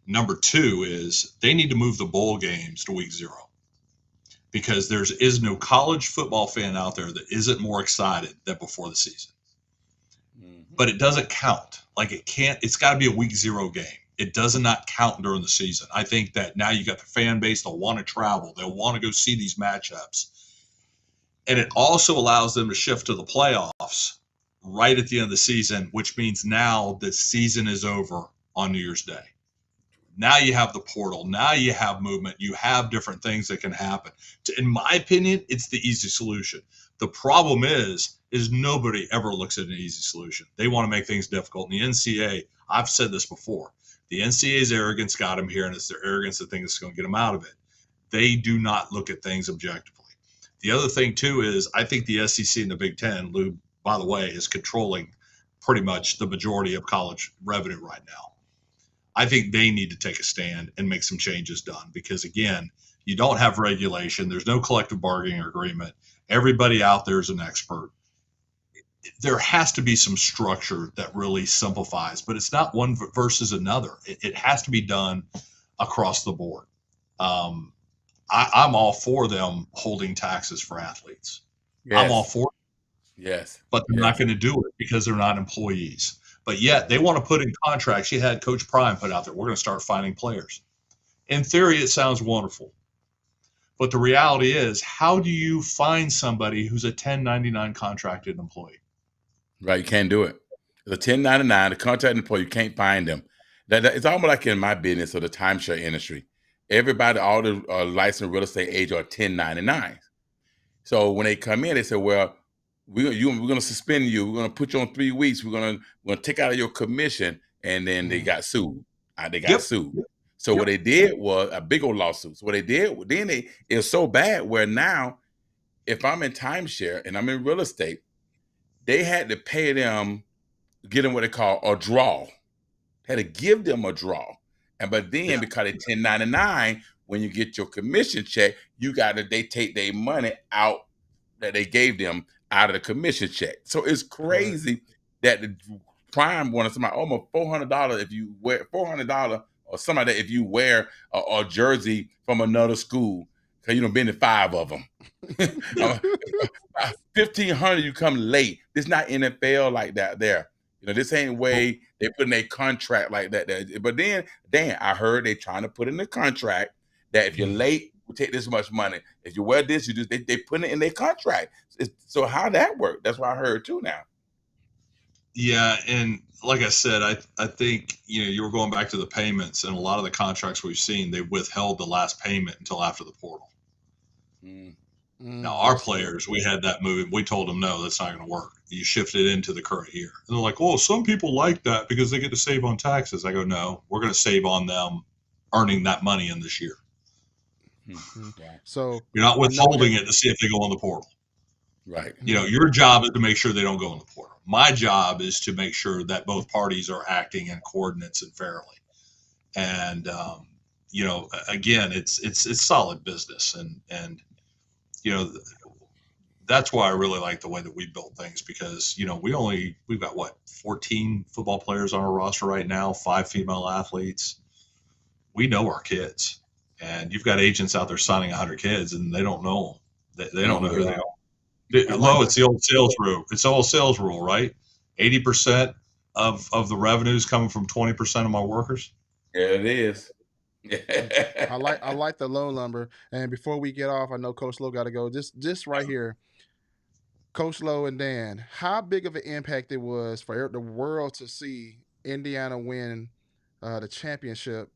Number two is they need to move the bowl games to week 0 because there is no college football fan out there that isn't more excited than before the season. But it doesn't count. Like it's got to be a week 0 game. It does not count during the season. I think that now you got the fan base, they'll want to travel. They'll want to go see these matchups. And it also allows them to shift to the playoffs right at the end of the season, which means now the season is over on New Year's Day. Now you have the portal. Now you have movement. You have different things that can happen. In my opinion, it's the easy solution. The problem is nobody ever looks at an easy solution. They want to make things difficult. And the NCAA, I've said this before, the NCAA's arrogance got them here, and it's their arrogance that thinks it's going to get them out of it. They do not look at things objectively. The other thing, too, is I think the SEC and the Big Ten, Lou, by the way, is controlling pretty much the majority of college revenue right now. I think they need to take a stand and make some changes done because, again, you don't have regulation. There's no collective bargaining agreement. Everybody out there is an expert. There has to be some structure that really simplifies, but it's not one versus another. It has to be done across the board. I'm all for them holding taxes for athletes. Yes. I'm all for it. Yes. But they're not going to do it because they're not employees. But yet they want to put in contracts. You had Coach Prime put out there, we're going to start finding players. In theory, it sounds wonderful. But the reality is, how do you find somebody who's a 1099 contracted employee? Right, you can't do it. The 1099, the contract employee, you can't find them. It's almost like in my business or the timeshare industry. Everybody, all the licensed real estate agents are 1099s. So when they come in, they say, well, we're going to suspend you. We're going to put you on 3 weeks. We're going to take out of your commission. And then they got sued. Sued. So what they did was a big old lawsuit. So what they did, then it was so bad where now, if I'm in timeshare and I'm in real estate, they had to pay them, get them what they call a draw. Had to give them a draw. But then because they 1099, when you get your commission check, they take their money out that they gave them out of the commission check. So it's crazy that the prime wanted somebody almost $400 if you wear $400 or something like that if you wear a jersey from another school because you done been to 5 of them. 1,500 you come late. It's not NFL like that there. This ain't way they put in a contract like that. But then, Dan, I heard they trying to put in the contract that if you're late, we'll take this much money. If you wear this, they put it in their contract. So how that work? That's what I heard too now. Yeah, and like I said, I think you were going back to the payments, and a lot of the contracts we've seen, they withheld the last payment until after the portal. Now, our players, we had that movie. We told them, no, that's not going to work. You shift it into the current year. And they're like, well, some people like that because they get to save on taxes. I go, no, we're going to save on them earning that money in this year. So you're not withholding it to see if they go on the portal. Right. Your job is to make sure they don't go in the portal. My job is to make sure that both parties are acting in coordinates and fairly. And, again, it's solid business. And that's why I really like the way that we built things because, we've got 14 football players on our roster right now, 5 female athletes. We know our kids, and you've got agents out there signing 100 kids and they don't know them. They don't know who they are. It's the old sales rule. It's the old sales rule, right? 80% of the revenues coming from 20% of my workers. Yeah, it is. I like the low number. And before we get off, I know Coach Lowe got to go. Just right here, Coach Lowe and Dan, how big of an impact it was for the world to see Indiana win the championship.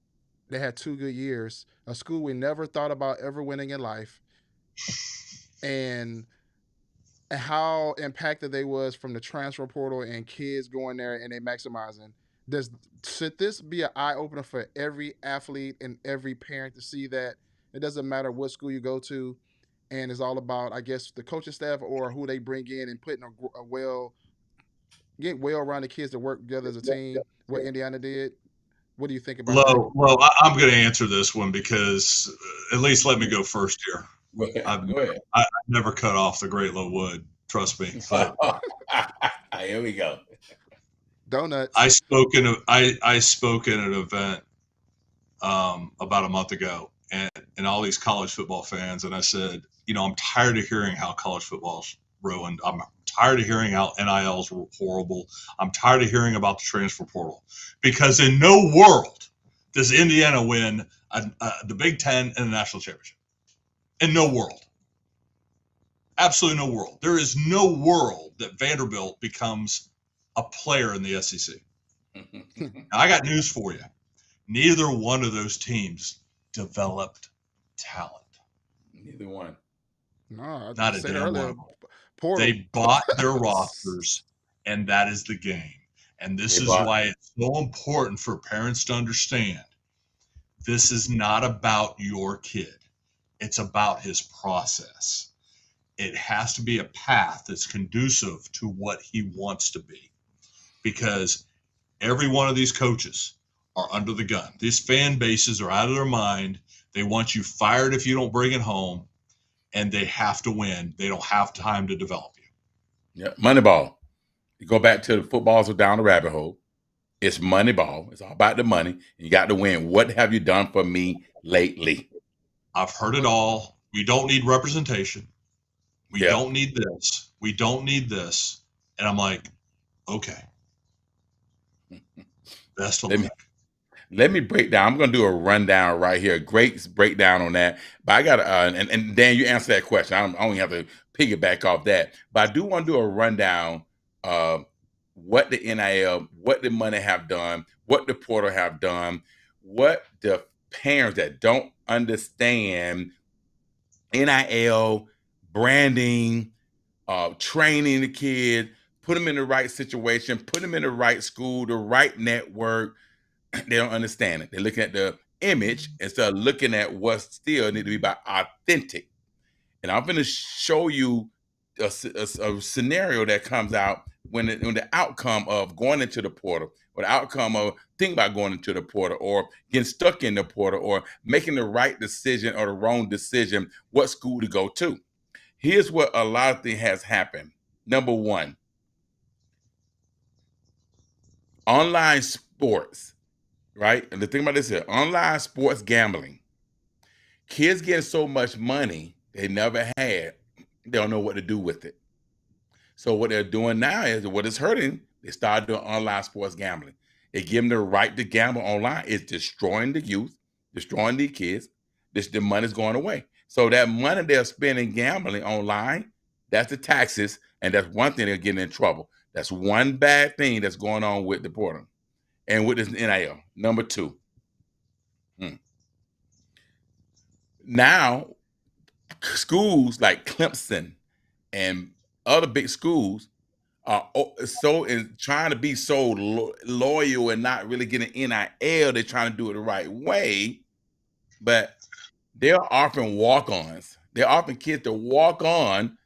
They had 2 good years, a school we never thought about ever winning in life, and how impacted they was from the transfer portal and kids going there and they maximizing. Should this be an eye opener for every athlete and every parent to see that it doesn't matter what school you go to, and it's all about, I guess, the coaching staff or who they bring in and putting get well-rounded kids to work together as a team. What Indiana did. What do you think about that? Well, I'm going to answer this one because at least let me go first here. Go ahead. I've never cut off the great low wood. Trust me. But here we go. Donuts. I spoke in an event about a month ago, and all these college football fans, and I said, I'm tired of hearing how college football's ruined. I'm tired of hearing how NIL's horrible. I'm tired of hearing about the transfer portal because in no world does Indiana win the Big Ten and the national championship. In no world. Absolutely no world. There is no world that Vanderbilt becomes a player in the SEC. Now, I got news for you. Neither one of those teams developed talent. Neither one. No, not a damn one. They bought their rosters, and that is the game. And this is why it's so important for parents to understand. This is not about your kid. It's about his process. It has to be a path that's conducive to what he wants to be. Because every one of these coaches are under the gun. These fan bases are out of their mind. They want you fired if you don't bring it home, and they have to win. They don't have time to develop you. Yeah, Moneyball. You go back to the footballs are down the rabbit hole. It's Moneyball. It's all about the money. You got to win. What have you done for me lately? I've heard it all. We don't need representation. We don't need this. We don't need this. And I'm like, okay. Best of luck. Let me break down. I'm going to do a rundown right here. Great breakdown on that. But I got and Dan, you answer that question. I don't have to piggyback off that. But I do want to do a rundown of what the NIL, what the money have done, what the portal have done, what the parents that don't understand NIL, branding, training the kids, put them in the right situation, put them in the right school, the right network. They don't understand it. They're looking at the image instead of looking at what still need to be about authentic. And I'm going to show you a scenario that comes out when the outcome of going into the portal. or the outcome of thinking about going into the portal or getting stuck in the portal or making the right decision or the wrong decision, what school to go to. Here's what a lot of things has happened. Number one, online sports, right? And the thing about this is online sports gambling. Kids getting so much money they never had, they don't know what to do with it. So what they're doing now is what is hurting. They started doing online sports gambling. They give them the right to gamble online. It's destroying the youth, destroying the kids. The money's going away. So that money they're spending gambling online, that's the taxes, and that's one thing they're getting in trouble. That's one bad thing that's going on with the portal and with this NIL. Number two, now schools like Clemson and other big schools are trying to be so loyal and not really getting NIL. They're trying to do it the right way, but they're offering walk-ons. They're offering kids to walk on,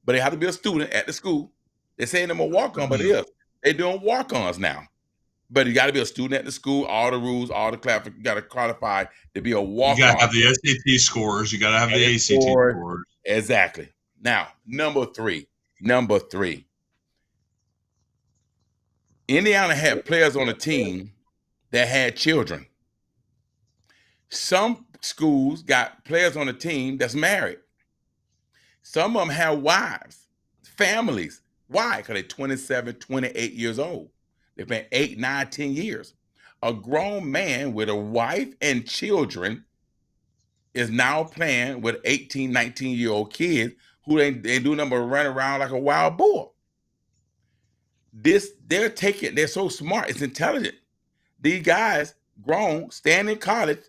but they have to be a student at the school. They're saying them a walk-on, but they're doing walk-ons now. But you got to be a student at the school. All the rules, all the class, you got to qualify to be a walk-on. You got to have the SAT scores. You got to have the ACT scores. Exactly. Now, number three. Indiana had players on the team that had children. Some schools got players on the team that's married. Some of them have wives, families. Why? Because they're 27, 28 years old. They've been 8, 9, 10 years. A grown man with a wife and children is now playing with 18, 19-year-old kids who ain't doing nothing but run around like a wild boar. They're so smart, it's intelligent. These guys, grown, staying in college,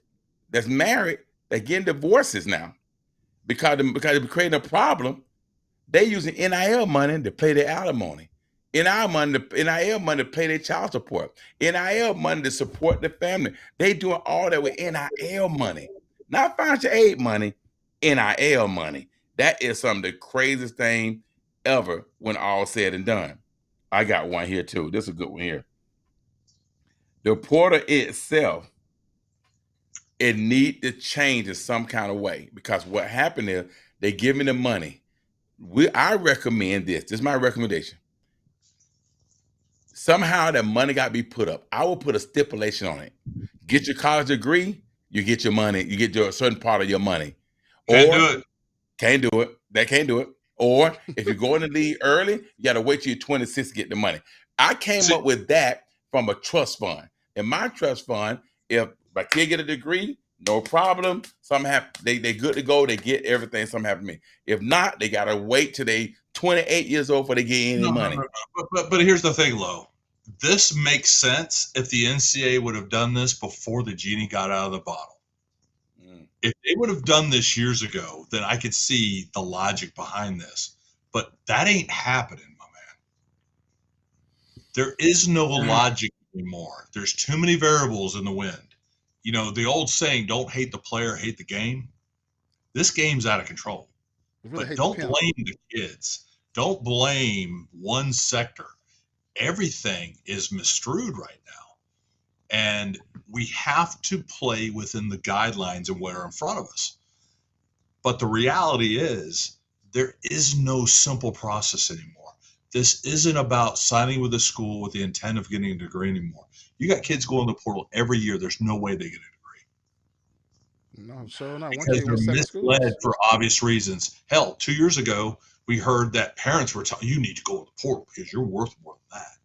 that's married, they're getting divorces now because they're creating a problem. They're using NIL money to pay their alimony. NIL money to pay their child support. NIL money to support the family. They doing all that with NIL money. Not financial aid money, NIL money. That is some of the craziest thing ever when all said and done. I got one here too. This is a good one here. The portal itself, it need to change in some kind of way because what happened is they give me the money. I recommend this. This is my recommendation. Somehow that money got to be put up. I will put a stipulation on it. Get your college degree, you get your money. You get a certain part of your money. Can't do it. Can't do it. They can't do it. Or if you go in the league early, you got to wait till you're 26 to get the money. I came up with that from a trust fund. In my trust fund, if my kid get a degree, no problem. They good to go. They get everything. Something happened to me. If not, they got to wait till they 28 years old before they get any money. But here's the thing, Lo. This makes sense if the NCAA would have done this before the genie got out of the bottle. If they would have done this years ago, then I could see the logic behind this. But that ain't happening, my man. There is no logic anymore. There's too many variables in the wind. You know, the old saying, don't hate the player, hate the game. This game's out of control. But don't blame the kids. Don't blame one sector. Everything is misstrued right now. And we have to play within the guidelines of what are in front of us. But the reality is there is no simple process anymore. This isn't about signing with a school with the intent of getting a degree anymore. You got kids going to the portal every year. There's no way they get a degree. No, sure not. Because they're misled for obvious reasons. Hell, 2 years ago, we heard that parents were telling you need to go to the portal because you're worth more than that.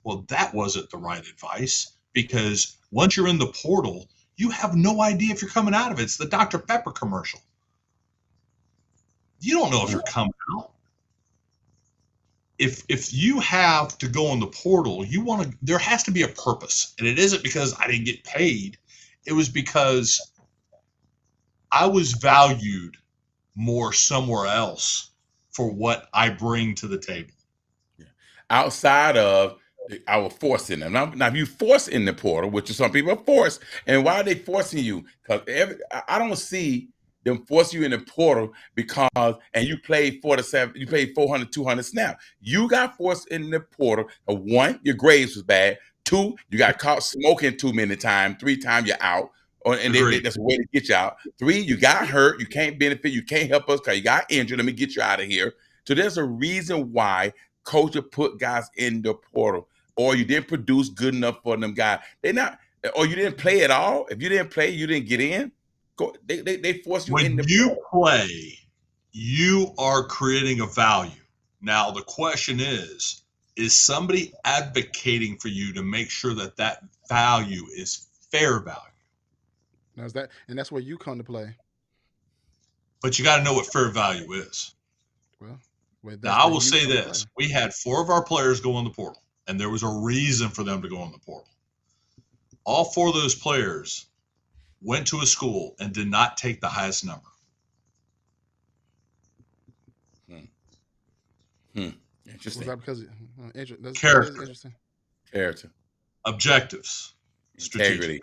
Well, that wasn't the right advice. Because once you're in the portal, you have no idea if you're coming out of it. It's the Dr. Pepper commercial. You don't know if you're coming out. If you have to go in the portal, there has to be a purpose. And it isn't because I didn't get paid. It was because I was valued more somewhere else for what I bring to the table. Yeah. Outside of our forcing them. Now, if you force in the portal, which is some people are forced, and why are they forcing you? Because I don't see them force you in the portal and you played 400, 200 snaps. You got forced in the portal. One, your grades was bad. 2, you got caught smoking too many times. 3 times you're out. And then that's a way to get you out. 3, you got hurt. You can't benefit. You can't help us because you got injured. Let me get you out of here. So there's a reason why coaches put guys in the portal, or you didn't produce good enough for them guys. They're not, or you didn't play at all. If you didn't play, you didn't get in. They force you in the portal. When you play, you are creating a value. Now the question is somebody advocating for you to make sure that that value is fair value? And that's where you come to play. But you got to know what fair value is. Well, now I will say this: we had 4 of our players go in the portal, and there was a reason for them to go in the portal. All 4 of those players went to a school and did not take the highest number. Interesting. Was that because character? That is interesting. Character. Objectives. Integrity.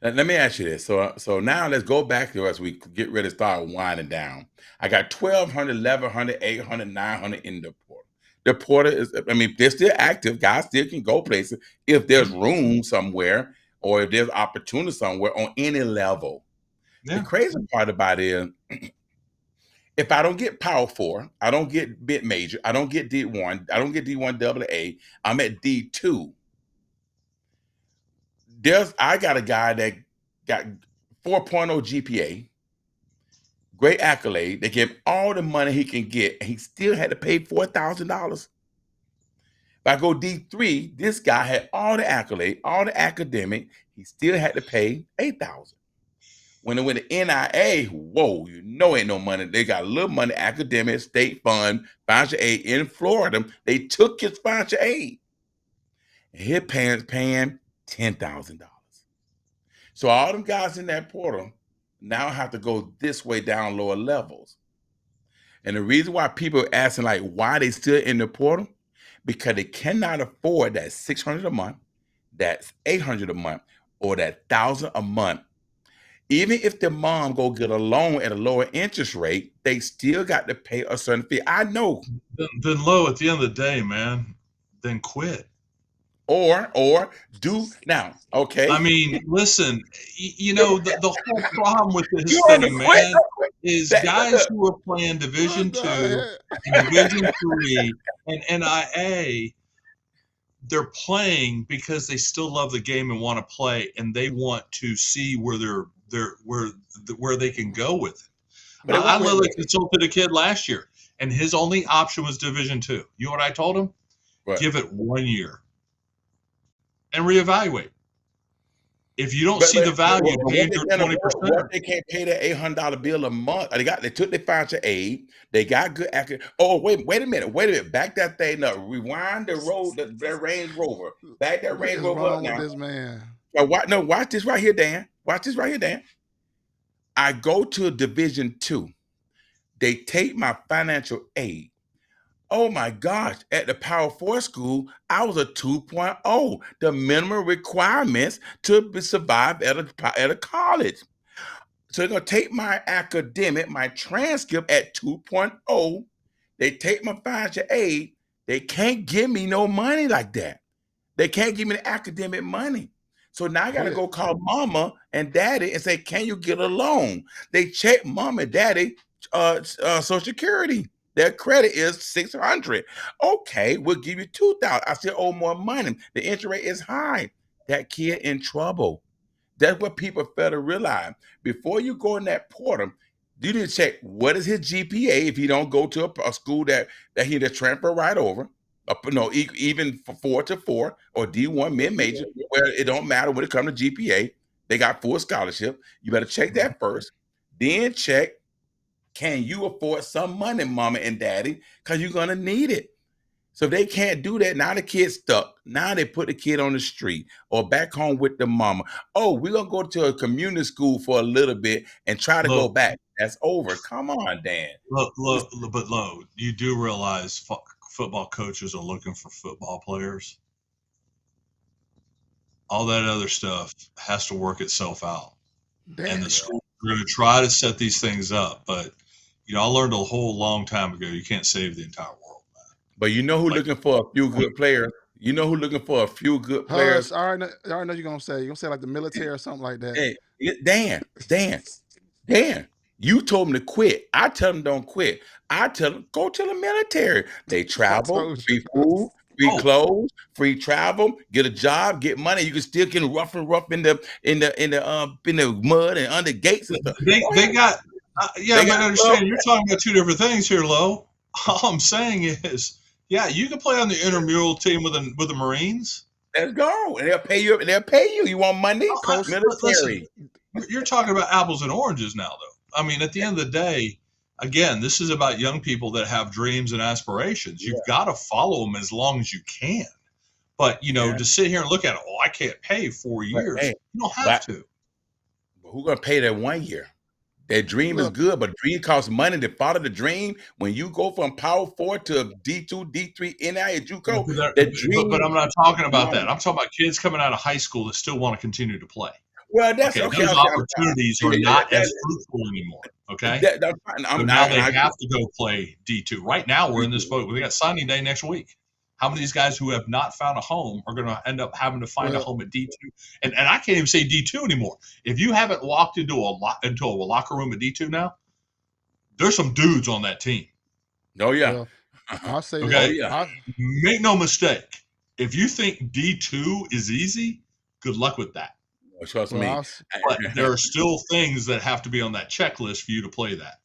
Let me ask you this. So now let's go back to as we get ready to start winding down. I got 1,200, 1,100, 800, 900 in the portal. The portal is, they're still active. Guys still can go places if there's room somewhere or if there's opportunity somewhere on any level. Yeah. The crazy part about it is, if I don't get Power 4, I don't get Mid Major, I don't get D1, I don't get D1 AA, I'm at D2. I got a guy that got 4.0 GPA, great accolade. They give him all the money he can get, and he still had to pay $4,000. If I go D3, this guy had all the accolade, all the academic, he still had to pay $8,000. When it went to NIL, whoa, ain't no money. They got a little money, academic, state fund, financial aid in Florida. They took his financial aid. And his parents paying $10,000. So all them guys in that portal now have to go this way down lower levels. And the reason why people are asking, like, why they still in the portal? Because they cannot afford that $600 a month, that's $800 a month, or that $1,000 a month. Even if the mom go get a loan at a lower interest rate, they still got to pay a certain fee. I know. Then low at the end of the day, man, then quit. Or do now, okay? Listen, the whole problem with this thing, man, is guys who are playing Division II, Division III, and NIA, they're playing because they still love the game and want to play, and they want to see where where they can go with it. I literally consulted a kid last year, and his only option was Division II. You know what I told him? What? Give it 1 year and reevaluate. If you don't see the value, they 20%. They can't pay that $800 bill a month. They took their financial aid. They got good acting. Oh, wait a minute. Back that thing up. Rewind the road, that Range Rover. Back that Range Rover up now. This man. Watch this right here, Dan. I go to Division II. They take my financial aid. Oh my gosh, at the Power 4 school, I was a 2.0, the minimum requirements to survive at a college. So they're going to take my academic, my transcript at 2.0. They take my financial aid. They can't give me no money like that. They can't give me the academic money. So now I got to go call mama and daddy and say, can you get a loan? They check mom and daddy Social Security. Their credit is $600. Okay, we'll give you $2,000. I still owe more money. The interest rate is high. That kid in trouble. That's what people fail to realize. Before you go in that portal, you need to check what is his GPA if he don't go to a school that he just transfer right over. Even 4-4 or D1 mid-major, where it don't matter when it comes to GPA. They got full scholarship. You better check that first. Then check, can you afford some money, mama and daddy? Because you're going to need it. So if they can't do that, now the kid's stuck. Now they put the kid on the street or back home with the mama. Oh, we're going to go to a community school for a little bit and try to go back. That's over. Come on, Dan. But you do realize football coaches are looking for football players. All that other stuff has to work itself out. And the school are going to try to set these things up. But, I learned a whole long time ago, you can't save the entire world, man. But you know who's looking for a few good players? You know who looking for a few good Hush. players? I already know you're gonna say. You're gonna say like the military or something like that. Hey, Dan. You told them to quit. I tell them don't quit. I tell them go to the military. They I travel, told you. free food, free Oh, clothes, free travel, get a job, get money. You can still get rough and rough in the mud and under gates and stuff. they Go they ahead. got yeah, They but got love. understand you're talking about two different things here, Lo. All I'm saying is, yeah, you can play on the intramural team with the Marines. Let's go. And they'll pay you. They'll pay you. You want money? Coach, Listen, Military. you're talking about apples and oranges now, though. I mean, at the end of the day, again, this is about young people that have dreams and aspirations. You've got to follow them as long as you can. But Yeah. to sit here and look at it, oh, I can't pay 4 years. Hey, You don't have but to. who gonna pay that 1 year? That dream is look, good, but dream costs money to follow the dream. When you go from Power 4 to D2, D3, NIL, and JUCO, the But dream I'm not talking about that. money. I'm talking about kids coming out of high school that still want to continue to play. Well, that's Okay, okay. those Okay, opportunities are yeah, not as fruitful anymore. Okay, that's fine. so now they have to go play D2. Right now, we're in this boat. We got signing day next week. How many of these guys who have not found a home are going to end up having to find a home at D2? And I can't even say D2 anymore. If you haven't walked into a locker room at D2 now, there's some dudes on that team. Oh yeah. well, I'll say Okay. this. Oh yeah. Make no mistake. If you think D2 is easy, good luck with that. Trust Well, me. But there are still things that have to be on that checklist for you to play that.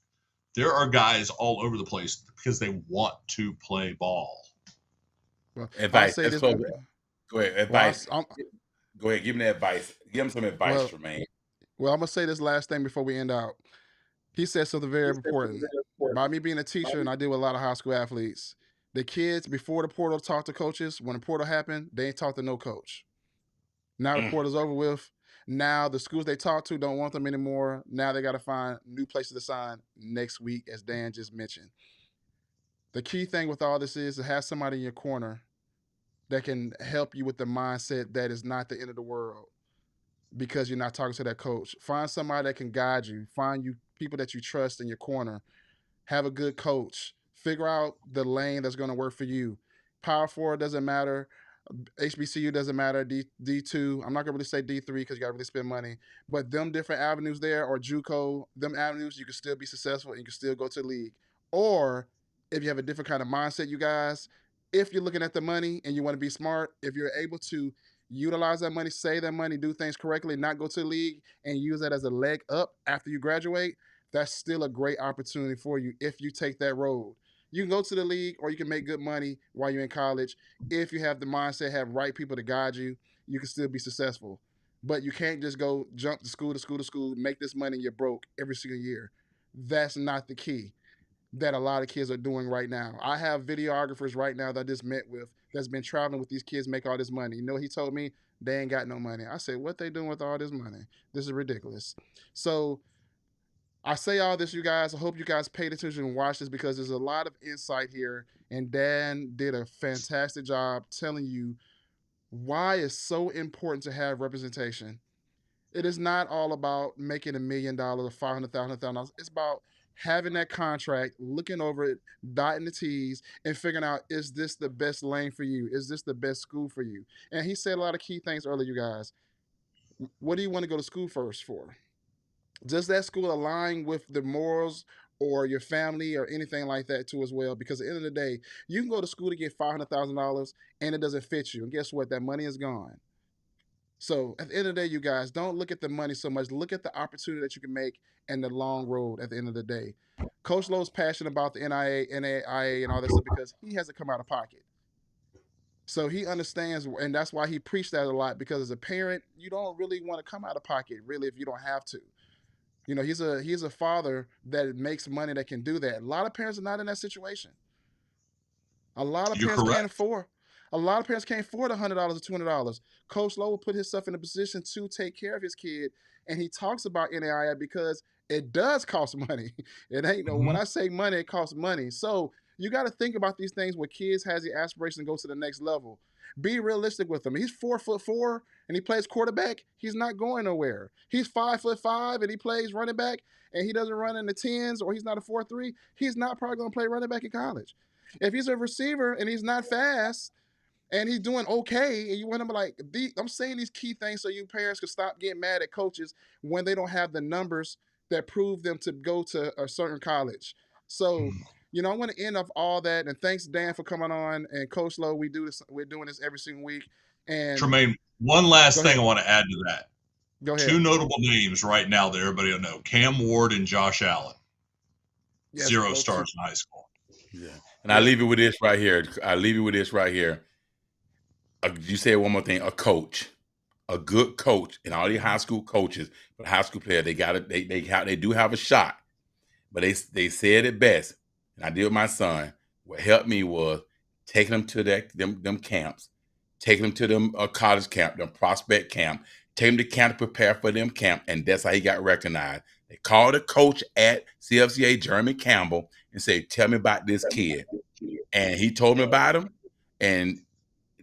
There are guys all over the place because they want to play ball. well, I'll Advice. say Let's this. close. Go ahead. Well, Advice. Go ahead. Give me that advice. Give him some advice, well, Jermaine. well, I'm gonna say this last thing before we end out. He said something very important. By me being a teacher and I deal with a lot of high school athletes, the kids before the portal talk to coaches. When the portal happened, they ain't talk to no coach. Now the portal's over with. Now the schools they talk to don't want them anymore. Now they got to find new places to sign next week, as Dan just mentioned. The key thing with all this is to have somebody in your corner that can help you with the mindset that is not the end of the world because you're not talking to that coach. Find somebody that can guide you. Find you people that you trust in your corner. Have a good coach. Figure out the lane that's going to work for you. Power forward doesn't matter. HBCU doesn't matter. D2. I'm not gonna really say D3 because you gotta really spend money. But them different avenues there, or JUCO, them avenues, you can still be successful and you can still go to the league. Or if you have a different kind of mindset, you guys, if you're looking at the money and you want to be smart, if you're able to utilize that money, save that money, do things correctly, not go to the league and use that as a leg up after you graduate, that's still a great opportunity for you if you take that road. You can go to the league or you can make good money while you're in college. If you have the mindset, have right people to guide you, you can still be successful. But you can't just go jump to school to school to school, make this money and you're broke every single year. That's not the key that a lot of kids are doing right now. I have videographers right now that I just met with that's been traveling with these kids, make all this money. You know, he told me they ain't got no money. I said, what they doing with all this money? This is ridiculous. So I say all this, you guys. I hope you guys paid attention and watched this because there's a lot of insight here. And Dan did a fantastic job telling you why it's so important to have representation. It is not all about making $1 million or $500,000. It's about having that contract, looking over it, dotting the T's, and figuring out, is this the best lane for you? Is this the best school for you? And he said a lot of key things earlier, you guys. What do you want to go to school first for? Does that school align with the morals or your family or anything like that too as well? Because at the end of the day, you can go to school to get $500,000 and it doesn't fit you. And guess what? That money is gone. So at the end of the day, you guys don't look at the money so much. Look at the opportunity that you can make and the long road at the end of the day. Coach Lowe's passionate about the NIA, NAIA, and all that stuff because he hasn't come out of pocket. So he understands, and that's why he preached that a lot. Because as a parent, you don't really want to come out of pocket, really, if you don't have to. You know, he's a father that makes money that can do that. A lot of parents are not in that situation. A lot of You're parents can't correct. afford. A lot of parents can't afford $100 or $200. Coach Lowe will put himself in a position to take care of his kid, and he talks about NAIA because it does cost money. It ain't no. When Mhm. I say money, it costs money. So you got to think about these things where kids has the aspiration to go to the next level. Be realistic with them. He's 4'4" and he plays quarterback. He's not going nowhere. He's 5'5" and he plays running back and he doesn't run in the tens or he's not a 4'3". He's not probably going to play running back in college. If he's a receiver and he's not fast, and he's doing okay. And you want him like, I'm saying these key things so you parents can stop getting mad at coaches when they don't have the numbers that prove them to go to a certain college. So, you know, I want to end off all that. And thanks, Dan, for coming on. And Coach Lowe, we're doing this every single week. And Tremaine, one last Go thing ahead. I want to add to that. Go ahead. Two notable names right now that everybody will know: Cam Ward and Josh Allen. Yes, 0 those stars in high school. Yeah. And I leave you with this right here. You said one more thing. A coach, a good coach, and all these high school coaches, but high school players, they do have a shot. But they said it best. And I did with my son. What helped me was taking them to them camps, taking them to them college camp, them prospect camp, taking them to camp to prepare for them camp, and that's how he got recognized. They called a coach at CFCA, Jeremy Campbell, and said, "Tell me about this kid." And he told me about him, and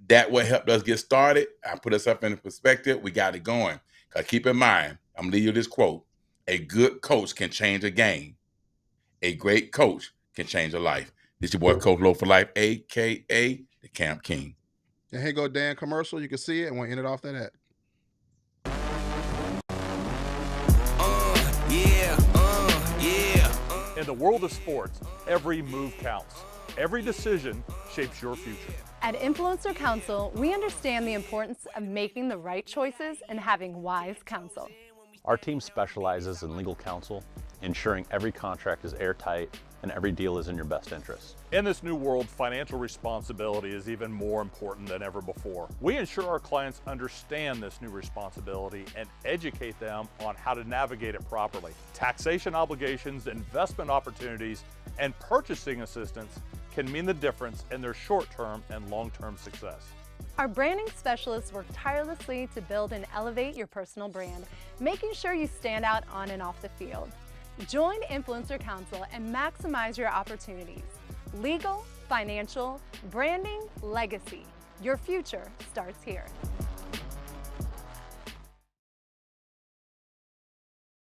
that what helped us get started. I put us up in perspective. We got it going. Because keep in mind, I'm going to leave you this quote: a good coach can change a game. A great coach can change a life. This your boy, Coach Lowe for Life, a.k.a. the Camp King. And here go Dan commercial. You can see it, and we'll end it off that ad. In the world of sports, every move counts. Every decision shapes your future. At Influencer Counsel, we understand the importance of making the right choices and having wise counsel. Our team specializes in legal counsel, ensuring every contract is airtight and every deal is in your best interest. In this new world, financial responsibility is even more important than ever before. We ensure our clients understand this new responsibility and educate them on how to navigate it properly. Taxation obligations, investment opportunities, and purchasing assistance can mean the difference in their short-term and long-term success. Our branding specialists work tirelessly to build and elevate your personal brand, making sure you stand out on and off the field. Join Influencer Counsel and maximize your opportunities. Legal, financial, branding, legacy. Your future starts here.